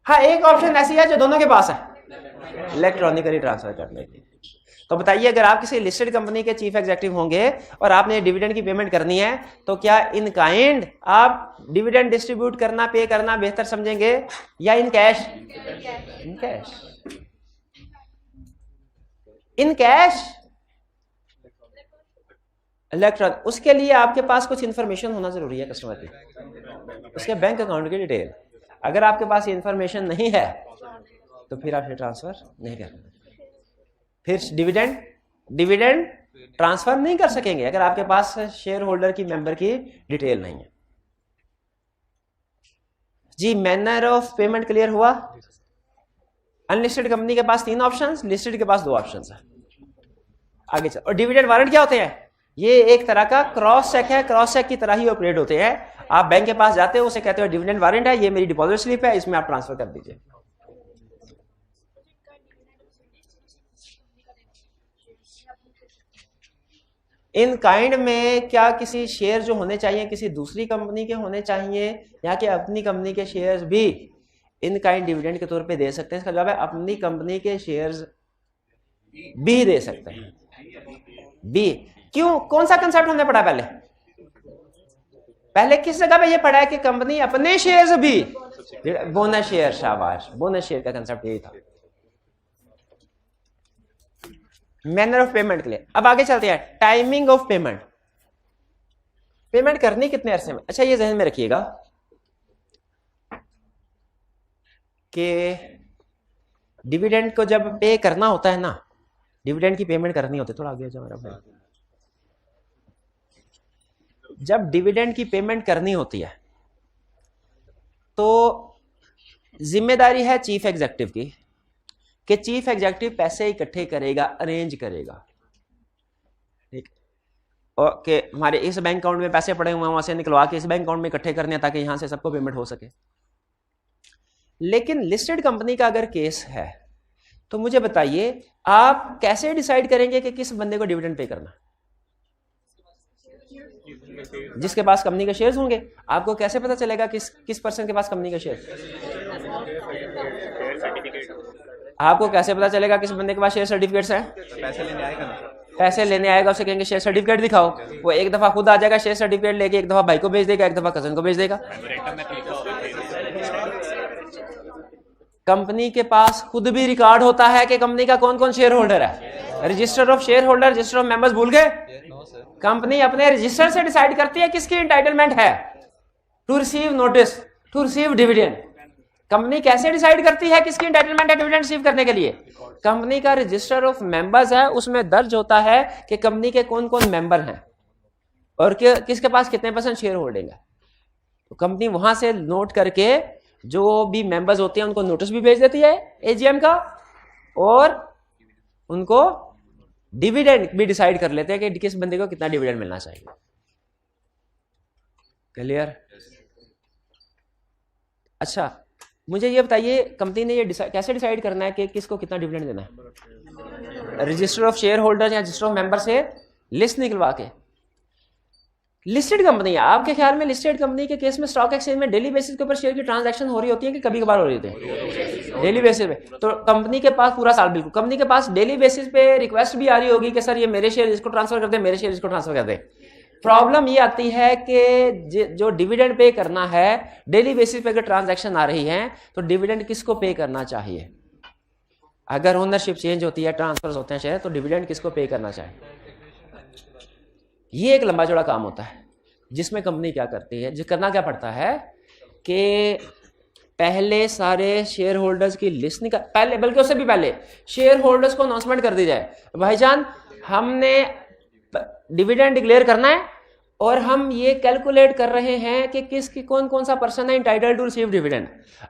हाँ, एक ऑप्शन ऐसी है जो दोनों के पास है, इलेक्ट्रॉनिकली ट्रांसफर करने की। तो बताइए, अगर आप किसी लिस्टेड कंपनी के चीफ एग्जीक्यूटिव होंगे और आपने डिविडेंड की पेमेंट करनी है, तो क्या इन काइंड आप डिविडेंड डिस्ट्रीब्यूट करना, पे करना बेहतर समझेंगे या in cash? In cash. In cash electron. उसके लिए आपके पास कुछ इंफॉर्मेशन होना जरूरी है कस्टमर की, उसके बैंक अकाउंट की डिटेल। अगर आपके पास ये इंफॉर्मेशन नहीं है तो फिर आप शेयर ट्रांसफर नहीं करेंगे, फिर डिविडेंड ट्रांसफर नहीं कर सकेंगे अगर आपके पास शेयर होल्डर की मेंबर की डिटेल नहीं है। जी मैनर ऑफ पेमेंट क्लियर हुआ? अनलिस्टेड कंपनी के पास 3 ऑप्शंस, लिस्टेड के पास 2 ऑप्शंस है। आगे चल, और डिविडेंड वारंट क्या होते हैं? ये एक तरह का क्रॉस चेक है, क्रॉस चेक की तरह ही ऑपरेट होते हैं। आप बैंक के पास जाते हो, उसे कहते हो डिविडेंड वारंट है, ये मेरी डिपॉजिट स्लिप है, इसमें आप ट्रांसफर कर दीजिए। इन काइंड में क्या किसी शेयर जो होने चाहिए किसी दूसरी कंपनी के होने चाहिए, या कि अपनी कंपनी के शेयर्स भी इन काइंड डिविडेंड के तौर पे दे सकते हैं? इसका जवाब है अपनी कंपनी के शेयर्स भी दे सकते हैं। बी क्यों, कौन सा कंसेप्ट हमने पढ़ा पहले किस जगह पे ये पढ़ा है कि कंपनी अपने शेयर्स भी, बोनस शेयर, शाबाश, बोनस शेयर का कंसेप्ट यही था। मैनर ऑफ पेमेंट के लिए अब आगे चलते हैं। टाइमिंग ऑफ पेमेंट, पेमेंट करनी कितने अरसे में? अच्छा ये ध्यान में रखिएगा कि डिविडेंड को जब पे करना होता है ना, डिविडेंड की पेमेंट करनी होती है, थोड़ा आगे जाओ मेरा भाई, जब डिविडेंड की पेमेंट करनी होती है तो जिम्मेदारी है चीफ एग्जीक्यूटिव की कि चीफ एग्जीक्यूटिव पैसे इकट्ठे करेगा, अरेंज करेगा। ठीक, और कि हमारे इस बैंक अकाउंट में पैसे पड़े हुए हैं, वहां से निकलवा के इस बैंक अकाउंट में इकट्ठे करने ताकि यहां से सबको पेमेंट हो सके। लेकिन लिस्टेड कंपनी का अगर केस है तो मुझे बताइए आप कैसे डिसाइड करेंगे कि किस बंदे को डिविडेंड पे करना? जिसके पास कंपनी के शेयर्स होंगे। आपको कैसे पता चलेगा किस पर्सन के पास कंपनी के शेयर? आपको कैसे पता चलेगा किस बंदे के पास शेयर सर्टिफिकेट्स हैं? पैसे लेने आएगा ना, पैसे लेने आएगा, उसे कहेंगे शेयर सर्टिफिकेट दिखाओ, वो एक दफा खुद आ जाएगा शेयर सर्टिफिकेट लेके, एक दफा भाई को भेज देगा, एक दफा कजन को भेज देगा। कंपनी के पास खुद भी रिकॉर्ड होता है कि कंपनी का कौन कौन शेयर होल्डर है। Register of share holder, register of members भूल गए? कंपनी अपने रजिस्टर से डिसाइड करती है किसकी एंटाइटलमेंट है to receive notice, to receive dividend. Company कैसे डिसाइड करती है किसकी एंटाइटलमेंट है डिविडेंड रिसीव करने के लिए? कंपनी का रजिस्टर ऑफ मेंबर्स है, उसमें दर्ज होता है कि कंपनी के कौन कौन मेंबर हैं और किसके पास कितने % शेयर होल्डिंग है। तो कंपनी वहां से नोट करके जो भी मेंबर्स होते हैं उनको नोटिस भी भेज देती है एजीएम का, और उनको डिविडेंड भी डिसाइड कर लेते हैं कि किस बंदे को कितना डिविडेंड मिलना चाहिए। क्लियर? अच्छा मुझे ये बताइए कंपनी ने ये कैसे डिसाइड करना है कि किसको कितना डिविडेंड देना है? रजिस्टर ऑफ शेयर होल्डर या रजिस्टर ऑफ मेंबर से लिस्ट निकलवा के। लिस्टेड कंपनी है, आपके ख्याल में लिस्टेड कंपनी के केस में स्टॉक एक्सचेंज में डेली बेसिस के ऊपर शेयर की ट्रांजैक्शन हो रही होती है कि कभी कभार हो रही होती है? डेली बेसिस पे। तो कंपनी के पास पूरा साल, बिल्कुल कंपनी के पास डेली बेसिस पे रिक्वेस्ट भी आ रही होगी कि सर ये मेरे शेयर इसको ट्रांसफर कर दे, मेरे शेयर इसको ट्रांसफर कर दे। प्रॉब्लम ये आती है कि जो डिविडेंड पे करना है डेली बेसिस पे अगर ट्रांजैक्शन आ रही है तो डिविडेंड किसको पे करना चाहिए? अगर ओनरशिप चेंज होती है, ट्रांसफर होते हैं शेयर, तो डिविडेंड किसको पे करना चाहिए? ये एक लंबा चौड़ा काम होता है जिसमें कंपनी क्या करती है, करना क्या पड़ता है कि पहले सारे शेयर होल्डर्स की लिस्ट निकाल, पहले बल्कि उससे भी पहले शेयर होल्डर्स को अनाउंसमेंट कर दी जाए, भाईजान हमने डिविडेंड डिक्लेयर करना है और हम ये कैलकुलेट कर रहे हैं कि किसकी कौन कौन सा पर्सन है इंटाइटल्ड टू रिसीव डिविडेंड।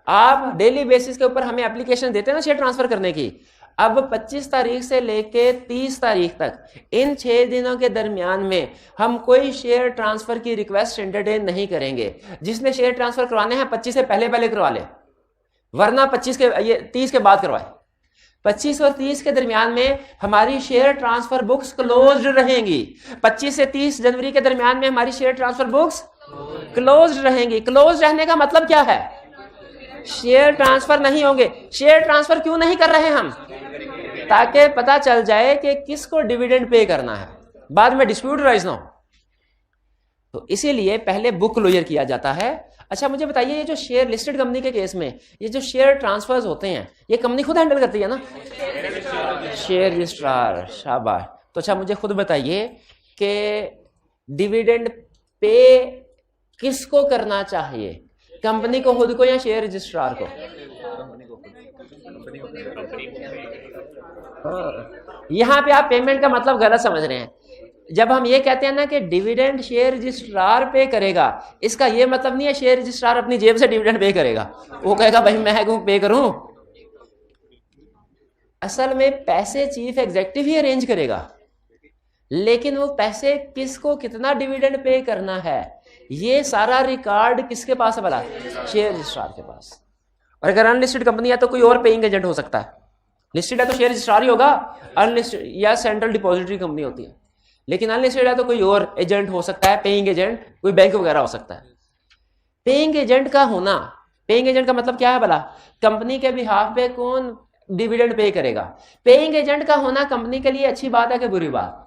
आप डेली बेसिस के ऊपर हमें एप्लीकेशन देते हैं ना शेयर ट्रांसफर करने की। अब 25 तारीख से लेके 30 तारीख तक इन 6 दिनों के दरमियान में हम कोई शेयर ट्रांसफर की रिक्वेस्ट एंटरटेन नहीं करेंगे। जिसने शेयर ट्रांसफर करवाने हैं 25 से पहले करवा ले, वरना 30 के बाद करवाए। 25 और 30 के दरमियान में हमारी शेयर ट्रांसफर बुक्स क्लोज्ड रहेंगी। 25 से 30 जनवरी के दरमियान में हमारी शेयर ट्रांसफर बुक्स क्लोज्ड रहेंगी। क्लोज रहने का मतलब क्या है? शेयर ट्रांसफर नहीं होंगे। शेयर ट्रांसफर क्यों नहीं कर रहे हम? ताकि पता चल जाए कि किसको डिविडेंड पे करना है, बाद में डिस्प्यूट राइज ना हो। तो इसीलिए पहले बुक क्लोजर किया जाता है। अच्छा मुझे बताइए, ये जो शेयर लिस्टेड कंपनी के केस में ये जो शेयर ट्रांसफर्स होते हैं ये कंपनी खुद हैंडल करती है ना? शेयर रजिस्ट्रार, शाबाश। तो अच्छा मुझे खुद बताइए कि डिविडेंड पे किसको करना चाहिए, कंपनी को खुद को या शेयर रजिस्ट्रार को? यहाँ पे आप पेमेंट का मतलब गलत समझ रहे हैं। जब हम ये कहते हैं ना कि डिविडेंड शेयर रजिस्ट्रार पे करेगा, इसका ये मतलब नहीं है शेयर रजिस्ट्रार अपनी जेब से डिविडेंड पे करेगा, वो कहेगा भाई मैं क्यों पे करूं। असल में पैसे चीफ एग्जीक्यूटिव ही अरेंज करेगा, लेकिन वो पैसे किसको कितना डिविडेंड पे करना है ये सारा रिकॉर्ड किसके पास है भला? शेयर रजिस्ट्रार के पास। और अगर अनलिस्टेड कंपनी है तो कोई और पेइंग एजेंट हो सकता है, लिस्टेड है तो शेयर रजिस्ट्रार ही होगा, अनलिस्टेड या सेंट्रल डिपॉजिटरी कंपनी होती है, लेकिन अनलिस्टेड है तो कोई और एजेंट हो सकता है, पेइंग एजेंट कोई बैंक वगैरह हो सकता है। पेइंग एजेंट का होना, पेइंग एजेंट का मतलब क्या है भला? कंपनी के बिहाफ पे कौन डिविडेंड पे करेगा। पेइंग एजेंट का होना कंपनी के लिए अच्छी बात है कि बुरी बात?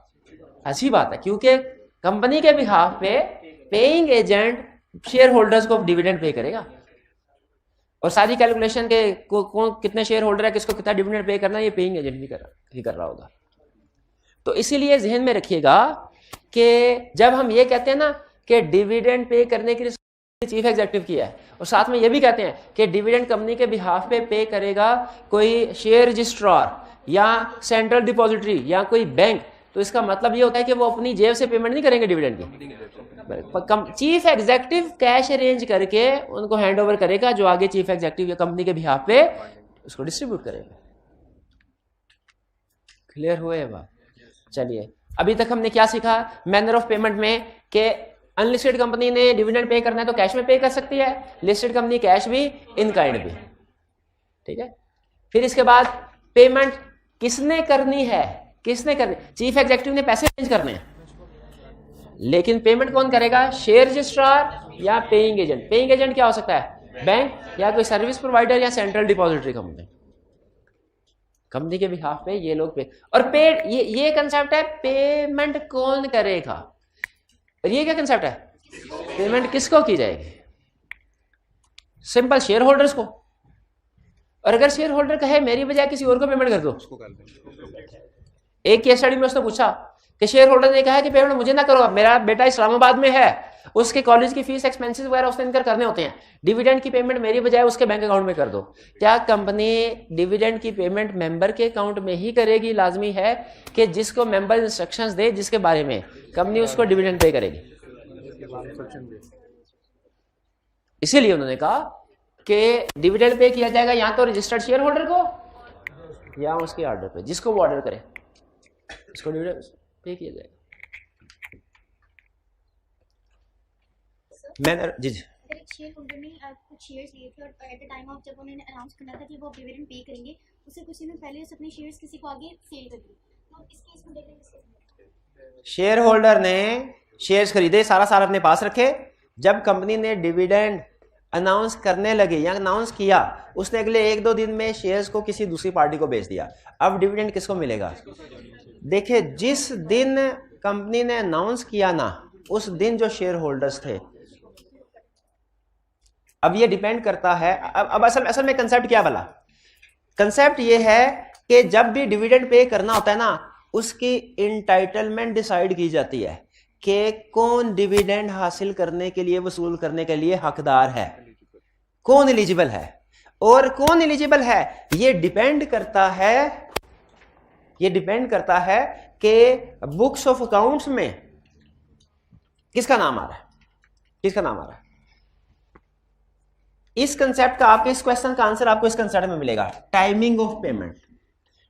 अच्छी बात है, क्योंकि कंपनी के बिहाफ पे पेइंग एजेंट शेयर होल्डर्स को डिविडेंड पे करेगा और सारी कैलकुलेशन के कौन कितने शेयर होल्डर है, किसको कितना डिविडेंड पे करना, ये पेइंग एजेंट ही कर रहा होगा। तो इसीलिए जहन में रखिएगा कि जब हम ये कहते हैं ना कि डिविडेंड पे करने के लिए चीफ एग्जीक्यूटिव की है, और साथ में ये भी कहते हैं कि डिविडेंड कंपनी के बिहाफ पे करेगा कोई शेयर रजिस्ट्रार या सेंट्रल डिपॉजिटरी या कोई बैंक, तो इसका मतलब ये होता है कि वो अपनी जेब से पेमेंट नहीं करेंगे डिविडेंड की। चीफ एग्जीक्यूटिव कैश अरेंज करके उनको हैंड ओवर करेगा, जो आगे चीफ एग्जीक्यूटिव या कंपनी के बिहाफ पे उसको डिस्ट्रीब्यूट करेगा। क्लियर हुए बात? चलिए, अभी तक हमने क्या सीखा मैनर ऑफ पेमेंट में कि अनलिस्टेड कंपनी ने डिविडेंड पे करना है तो कैश में पे कर सकती है, लिस्टेड कंपनी कैश भी इन काइंड भी। ठीक है, फिर इसके बाद पेमेंट किसने करनी है? किसने करनी? चीफ एग्जीक्यूटिव ने पैसे अरेंज करने हैं, लेकिन पेमेंट कौन करेगा? शेयर रजिस्ट्रार या पेइंग एजेंट। पेइंग एजेंट क्या हो सकता है? बैंक या कोई सर्विस प्रोवाइडर या सेंट्रल डिपॉजिटरी कंपनी। कंपनी के बिहाफ पे ये लोग पे, और पेड ये कंसेप्ट है पेमेंट कौन करेगा, और ये क्या कंसेप्ट है? पेमेंट किसको की जाएगी? सिंपल, शेयर होल्डर्स को। और अगर शेयर होल्डर कहे मेरी बजाय किसी और को पेमेंट कर दो, एक केस स्टडी में उसने पूछा कि शेयर होल्डर ने कहा कि पेमेंट मुझे ना करो, मेरा बेटा इस्लामाबाद में है, उसके कॉलेज की फीस एक्सपेंसेस वगैरह उसने इनकर करने होते हैं, डिविडेंड की पेमेंट मेरी बजाय उसके बैंक अकाउंट में कर दो। क्या कंपनी डिविडेंड की पेमेंट मेंबर के अकाउंट में ही करेगी? लाजमी है कि जिसको मेंबर इंस्ट्रक्शंस दे जिसके बारे में, कंपनी उसको डिविडेंड पे करेगी। इसीलिए उन्होंने कहा कि डिविडेंड पे किया जाएगा या तो रजिस्टर्ड शेयर होल्डर को या उसके ऑर्डर पे, जिसको वो ऑर्डर करे उसको डिविडेंड पे किया जाएगा। जी शेयर होल्डर ने कुछ शेयर्स लिए थे और एट द टाइम ऑफ जब उन्होंने अनाउंस करना था कि वो डिविडेंड पे करेंगे, उससे कुछ दिन पहले अपने शेयर्स किसी को आगे सेल कर दिए, तो इस केस में डिविडेंड शेयर होल्डर ने शेयर्स खरीदे, सारा साल अपने पास रखे, जब कंपनी ने डिविडेंड अनाउंस करने लगे या अनाउंस किया, उसने अगले 1-2 दिन में शेयर्स को किसी दूसरी पार्टी को बेच दिया। अब डिविडेंड किसको मिलेगा? देखिए, जिस दिन कंपनी ने अनाउंस किया ना, उस दिन जो शेयर होल्डर्स थे, अब ये डिपेंड करता है। अब असल में कंसेप्ट क्या भला? कंसेप्ट ये है कि जब भी डिविडेंड पे करना होता है ना, उसकी इंटाइटलमेंट डिसाइड की जाती है कि कौन डिविडेंड हासिल करने के लिए, वसूल करने के लिए हकदार है, कौन एलिजिबल है। और कौन एलिजिबल है ये डिपेंड करता है कि बुक्स ऑफ अकाउंट्स में किसका नाम आ रहा है, किसका नाम आ रहा है। इस कंसेप्ट का, आपके इस क्वेश्चन का आंसर आपको इस कंसेप्ट में मिलेगा, टाइमिंग ऑफ पेमेंट।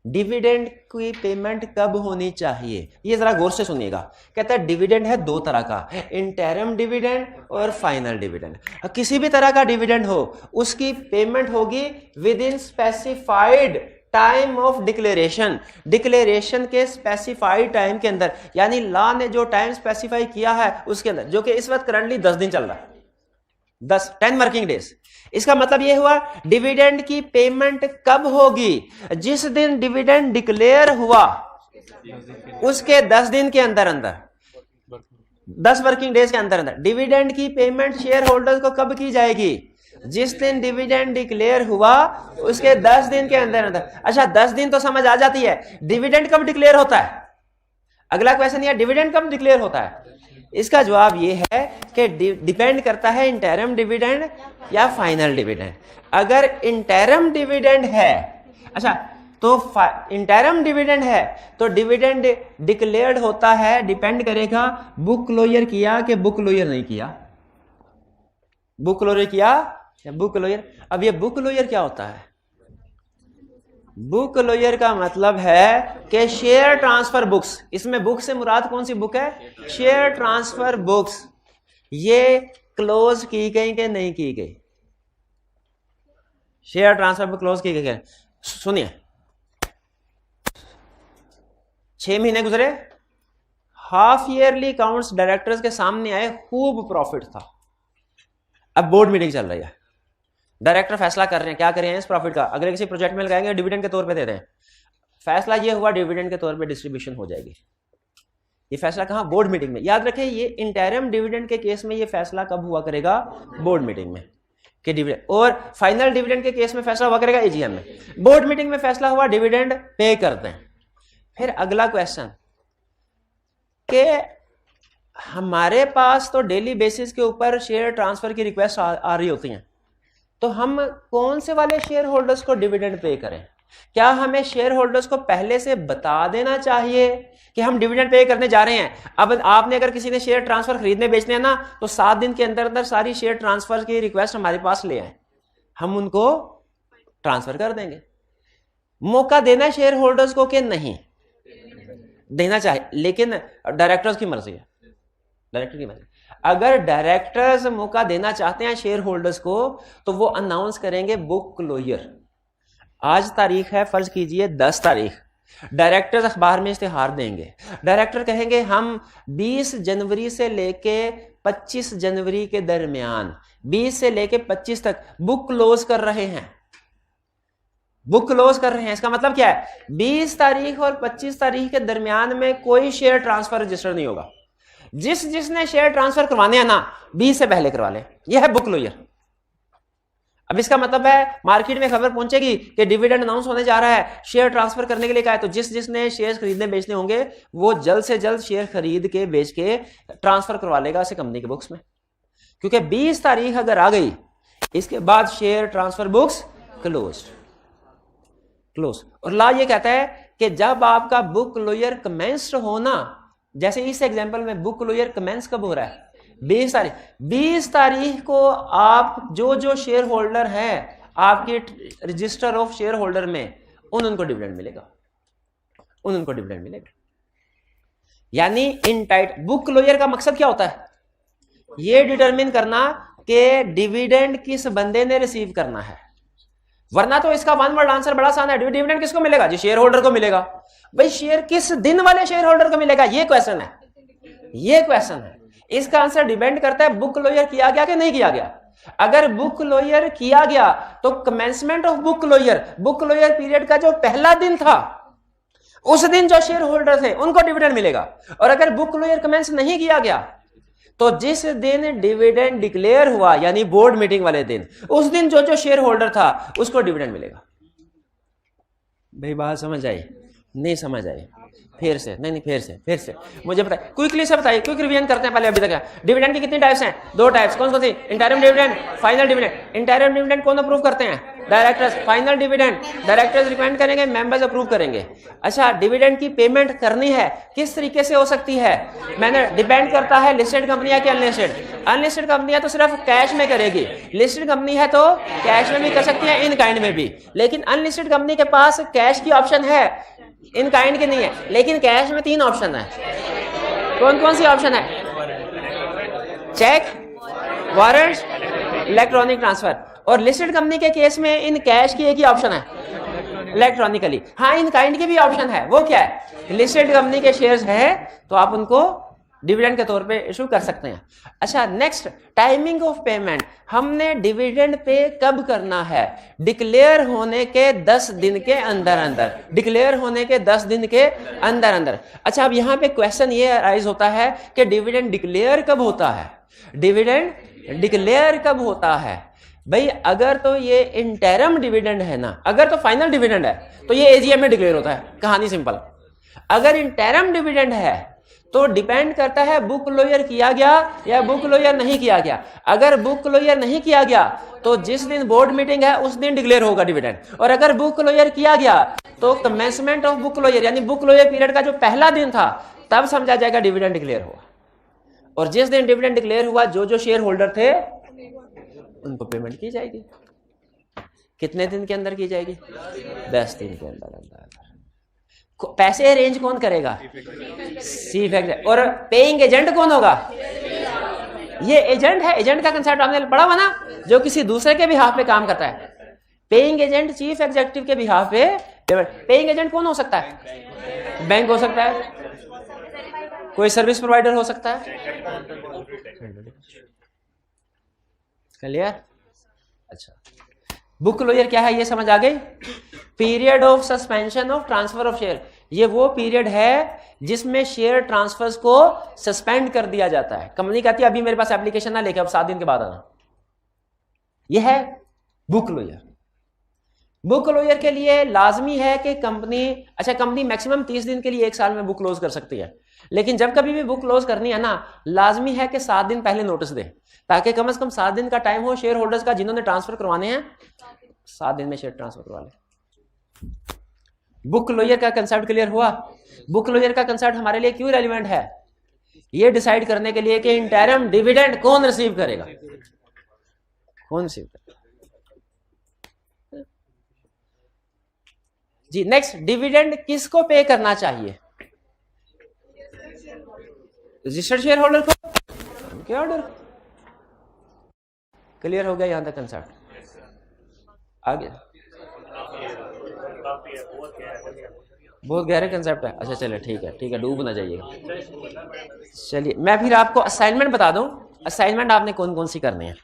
डिविडेंड की पेमेंट कब होनी चाहिए, ये जरा गौर से सुनिएगा। कहता है डिविडेंड है 2 तरह का, इंटरम डिविडेंड और फाइनल डिविडेंड। किसी भी तरह का डिविडेंड हो, उसकी पेमेंट होगी with in specified time of declaration, declaration के स्पेसिफाइड टाइम के अंदर, यानी लॉ ने जो टाइम स्पेसिफाई किया है उसके अंदर, जो कि इस वक्त करंटली 10 दिन चल रहा है, 10 वर्किंग डेज। इसका मतलब यह हुआ डिविडेंड की पेमेंट कब होगी? जिस दिन डिविडेंड डिक्लेयर हुआ उसके 10 दिन के अंदर अंदर, 10 वर्किंग डेज के अंदर अंदर। डिविडेंड की पेमेंट शेयर होल्डर्स को कब की जाएगी? जिस दिन डिविडेंड डिक्लेयर हुआ उसके 10 दिन के अंदर अंदर। अच्छा, 10 दिन तो समझ आ जाती है, डिविडेंड कब डिक्लेयर होता है? अगला क्वेश्चन यह, डिविडेंड कब डिक्लेयर होता है? इसका जवाब यह है कि डिपेंड करता है इंटरम डिविडेंड या फाइनल डिविडेंड। अगर इंटरम डिविडेंड है अच्छा, तो इंटरम डिविडेंड है तो डिविडेंड डिक्लेयर्ड होता है, डिपेंड करेगा बुक क्लोजर किया कि बुक क्लोजर नहीं किया, बुक क्लोजर किया या बुक क्लोजर। अब ये बुक क्लोजर क्या होता है? बुक क्लोजर का मतलब है कि शेयर ट्रांसफर बुक्स, इसमें बुक से मुराद कौन सी बुक है? शेयर ट्रांसफर बुक्स, ये क्लोज की गई कि नहीं की गई? शेयर ट्रांसफर बुक क्लोज की गई। सुनिए, 6 महीने गुजरे, हाफ ईयरली अकाउंट्स डायरेक्टर्स के सामने आए, खूब प्रॉफिट था। अब बोर्ड मीटिंग चल रही है, डायरेक्टर फैसला कर रहे हैं क्या करें इस प्रॉफिट का, अगर किसी प्रोजेक्ट में लगाएंगे डिविडेंड के तौर पे दे दें। फैसला ये हुआ डिविडेंड के तौर पे डिस्ट्रीब्यूशन हो जाएगी। ये फैसला कहां? बोर्ड मीटिंग में। याद रखें, ये इंटरिम डिविडेंड के केस में ये फैसला कब हुआ करेगा? बोर्ड मीटिंग में कि डिविडेंड, और फाइनल डिविडेंड के केस में फैसला हुआ करेगा एजीएम में। बोर्ड मीटिंग में फैसला हुआ डिविडेंड पे करते हैं। फिर अगला क्वेश्चन कि हमारे पास तो डेली बेसिस के ऊपर शेयर ट्रांसफर की रिक्वेस्ट आ रही होती हैं, तो हम कौन से वाले शेयर होल्डर्स को डिविडेंड पे करें? क्या हमें शेयर होल्डर्स को पहले से बता देना चाहिए कि हम डिविडेंड पे करने जा रहे हैं? अब आपने अगर किसी ने शेयर ट्रांसफर खरीदने बेचने हैं ना, तो 7 दिन के अंदर अंदर सारी शेयर ट्रांसफर की रिक्वेस्ट हमारे पास ले आए, हम उनको ट्रांसफर कर देंगे। मौका देना शेयर होल्डर्स को कि नहीं देना चाहिए, लेकिन डायरेक्टर्स की मर्जी है, डायरेक्टर की मर्जी। अगर डायरेक्टर्स मौका देना चाहते हैं शेयर होल्डर्स को, तो वो अनाउंस करेंगे बुक क्लोजर। आज तारीख है, फर्ज कीजिए 10 तारीख, डायरेक्टर्स अखबार में इश्तिहार देंगे। डायरेक्टर कहेंगे हम 20 जनवरी से लेके 25 जनवरी के दरमियान, 20 से लेके 25 तक बुक क्लोज कर रहे हैं, बुक क्लोज कर रहे हैं। इसका मतलब क्या है? 20 तारीख और 25 तारीख के दरमियान में कोई शेयर ट्रांसफर रजिस्टर नहीं होगा। जिसने शेयर ट्रांसफर करवाने हैं ना, 20 से पहले करवा ले, यह है बुक क्लोजर। अब इसका मतलब है मार्केट में खबर पहुंचेगी कि डिविडेंड अनाउंस होने जा रहा है, शेयर ट्रांसफर करने के लिए कहा है, तो जिसने शेयर खरीदने बेचने होंगे वो जल्द से जल्द शेयर खरीद के बेच के ट्रांसफर करवा लेगा उसे कंपनी के बुक्स में, क्योंकि 20 तारीख अगर आ गई इसके बाद शेयर ट्रांसफर बुक्स क्लोज। और लॉ ये कहता है कि जब आपका बुक क्लोजर कमेंस्ड होना, जैसे इस एग्जांपल में बुक क्लोजर कमेंस कब हो रहा है? 20 तारीख। 20 तारीख को आप जो शेयर होल्डर है आपके रजिस्टर ऑफ शेयर होल्डर में, उनको डिविडेंड मिलेगा, उनको डिविडेंड मिलेगा। यानी इन टाइट बुक क्लोजर का मकसद क्या होता है? यह डिटरमिन करना कि डिविडेंड किस बंदे ने रिसीव करना है। वरना तो इसका वन वर्ड आंसर बड़ा आसान है, डिविडेंड किसको मिलेगा? जी शेयर होल्डर को मिलेगा। भाई शेयर किस दिन वाले शेयर होल्डर को मिलेगा, ये क्वेश्चन है, ये क्वेश्चन है। इसका आंसर डिपेंड करता है बुक क्लोजर किया गया कि नहीं किया गया। अगर बुक क्लोजर किया गया तो commencement of book closure period का जो पहला दिन था, उस दिन जो शेयर होल्डर थे उनको डिविडेंड मिलेगा। और अगर बुक क्लोजर कमेंस नहीं किया गया तो जिस दिन डिविडेंड डिक्लेयर हुआ, यानी बोर्ड मीटिंग वाले दिन, उस दिन जो शेयर होल्डर था उसको डिविडेंड मिलेगा। भाई बात समझ आई? नहीं समझ आई? फिर से नहीं फिर से मुझे बताइए, क्विकली से बताइए, क्विक रिवीजन करते हैं पहले। अभी तक डिविडेंड की कितनी टाइप्स हैं? 2 टाइप्स। कौन कौन सी? Interim dividend, final dividend. Interim dividend कौन अप्रूव करते हैं? Directors. Final dividend directors recommend करेंगे, मेंबर्स अप्रूव करेंगे। अच्छा, डिविडेंड की पेमेंट करनी है, किस तरीके से हो सकती है? मैंने डिपेंड करता है लिस्टेड कंपनियां कि अनलिस्टेड। अनलिस्टेड कंपनियां तो सिर्फ कैश में करेगी, लिस्टेड कंपनी है तो कैश में भी कर सकती है, इन काइंड में भी। लेकिन अनलिस्टेड कंपनी के पास कैश की ऑप्शन है, इन काइंड के नहीं है। लेकिन कैश में 3 ऑप्शन है। कौन कौन सी ऑप्शन है? Cheque, warrant, electronic transfer. और लिस्टेड कंपनी के केस में इन कैश की एक ही ऑप्शन है, इलेक्ट्रॉनिकली। हाँ, इन काइंड की भी ऑप्शन है। वो क्या है? लिस्टेड कंपनी के शेयर्स है तो आप उनको डिविडेंड के तौर पे इशू कर सकते हैं। अच्छा, नेक्स्ट टाइमिंग ऑफ पेमेंट। हमने डिविडेंड पे कब करना है? डिक्लेयर होने के 10 दिन के अंदर अंदर, डिक्लेयर होने के 10 दिन के अंदर अंदर। अच्छा, अब यहां पे क्वेश्चन ये अराइज होता है कि डिविडेंड डिक्लेयर कब होता है? डिविडेंड डिक्लेयर कब होता है? भाई अगर तो ये इंटरिम डिविडेंड है ना, अगर तो फाइनल डिविडेंड है तो ये एजीएम में डिक्लेयर होता है, कहानी सिंपल। अगर इंटरिम डिविडेंड है तो डिपेंड करता है बुक क्लोजर किया गया या बुक क्लोजर नहीं किया गया। अगर बुक क्लोजर नहीं किया गया तो जिस दिन बोर्ड मीटिंग है उस दिन डिक्लेयर होगा डिविडेंड, और अगर बुक क्लोजर किया गया तो कमेंसमेंट ऑफ बुक क्लोजर यानी बुक क्लोजर पीरियड का जो पहला दिन था तब समझा जाएगा डिविडेंड डिक्लेयर हुआ। और जिस दिन डिविडेंड डिक्लेयर हुआ जो जो शेयर होल्डर थे उनको पेमेंट की जाएगी। कितने दिन के अंदर की जाएगी? 10 दिन के अंदर। पैसे अरेंज कौन करेगा? Chief executive. और पेइंग एजेंट कौन होगा? ये एजेंट है। एजेंट का कंसेप्ट आपने पढ़ा हुआ ना, जो किसी दूसरे के बिहाफ पे काम करता है। पेइंग एजेंट चीफ एग्जीक्यूटिव के बिहाफ पे। पेइंग एजेंट कौन हो सकता है? बैंक हो सकता है, कोई सर्विस प्रोवाइडर हो सकता है। क्लियर? अच्छा, बुक क्लोजर क्या है ये समझ आ गई? Period of suspension of transfer of share, ये वो पीरियड है जिसमें शेयर ट्रांसफर्स को सस्पेंड कर दिया जाता है। कंपनी कहती है अभी मेरे पास एप्लीकेशन ना लेके अब 7 दिन के बाद आना, यह है बुक क्लोजर। बुक क्लोजर के लिए लाजमी है कि कंपनी मैक्सिमम 30 दिन के लिए 1 साल में बुक क्लोज कर सकती है, लेकिन जब कभी भी बुक क्लोज करनी है ना, लाजमी है कि 7 दिन पहले नोटिस दे, ताकि कम से कम 7 दिन का टाइम हो शेयर होल्डर्स का, जिन्होंने ट्रांसफर करवाने हैं 7 दिन में शेयर ट्रांसफर करवा ले। बुक क्लोजर का कंसेप्ट क्लियर हुआ? बुक क्लोजर का कंसेप्ट हमारे लिए क्यों रेलिवेंट है? ये डिसाइड करने के लिए कि इंटरिम डिविडेंड कौन रिसीव करेगा, कौन रिसीव करेगा। जी नेक्स्ट, डिविडेंड किसको पे करना चाहिए? रजिस्टर्ड शेयर होल्डर को, क्या ऑर्डर? क्लियर हो गया यहां तक कंसेप्ट? आगे बहुत गहरे कंसेप्ट है। अच्छा चलिए ठीक है, डूब ना जाइएगा। चलिए मैं फिर आपको असाइनमेंट बता दूं। असाइनमेंट आपने कौन कौन सी करनी है?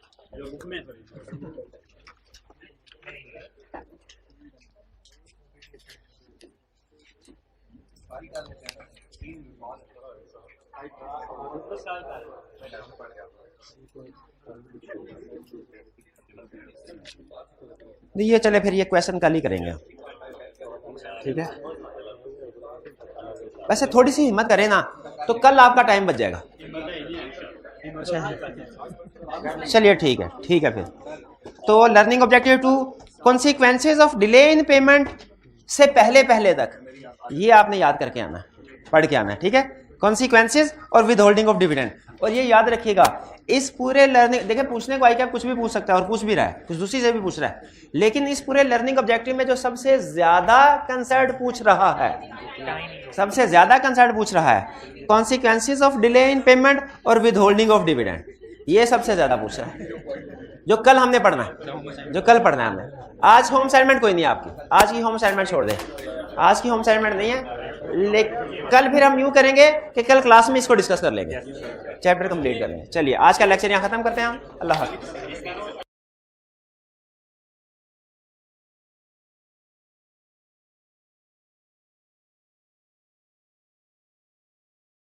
ये चले फिर ये क्वेश्चन कल ही करेंगे, ठीक है? वैसे थोड़ी सी हिम्मत करें ना तो कल आपका टाइम बच जाएगा। चलिए ठीक है फिर। तो learning objective 2, consequences of delay in payment से पहले तक ये आपने याद करके आना है, पढ़ के आना है, ठीक है? कॉन्सिक्वेंसेज और विदहोल्डिंग ऑफ डिविडेंड। और ये याद रखिएगा, इस पूरे लर्निंग, देखिए पूछने को आई क्या कुछ भी पूछ सकता है और पूछ भी रहा है, कुछ दूसरी से भी पूछ रहा है, लेकिन इस पूरे लर्निंग ऑब्जेक्टिव में जो सबसे ज्यादा कंसेप्ट पूछ रहा है, consequences of delay in payment और विदहोल्डिंग ऑफ डिविडेंड, ये सबसे ज्यादा पूछ रहा है, जो कल हमने पढ़ना है, हमने। आज होम असाइनमेंट कोई नहीं है आपकी, आज की होम असाइनमेंट छोड़ दे, आज की होम असाइनमेंट नहीं है, लेकिन कल फिर हम यूं करेंगे कि कल क्लास में इसको डिस्कस कर लेंगे, चैप्टर कंप्लीट करेंगे। चलिए आज का लेक्चर यहाँ खत्म करते हैं हम। अल्लाह हाफ़िज़।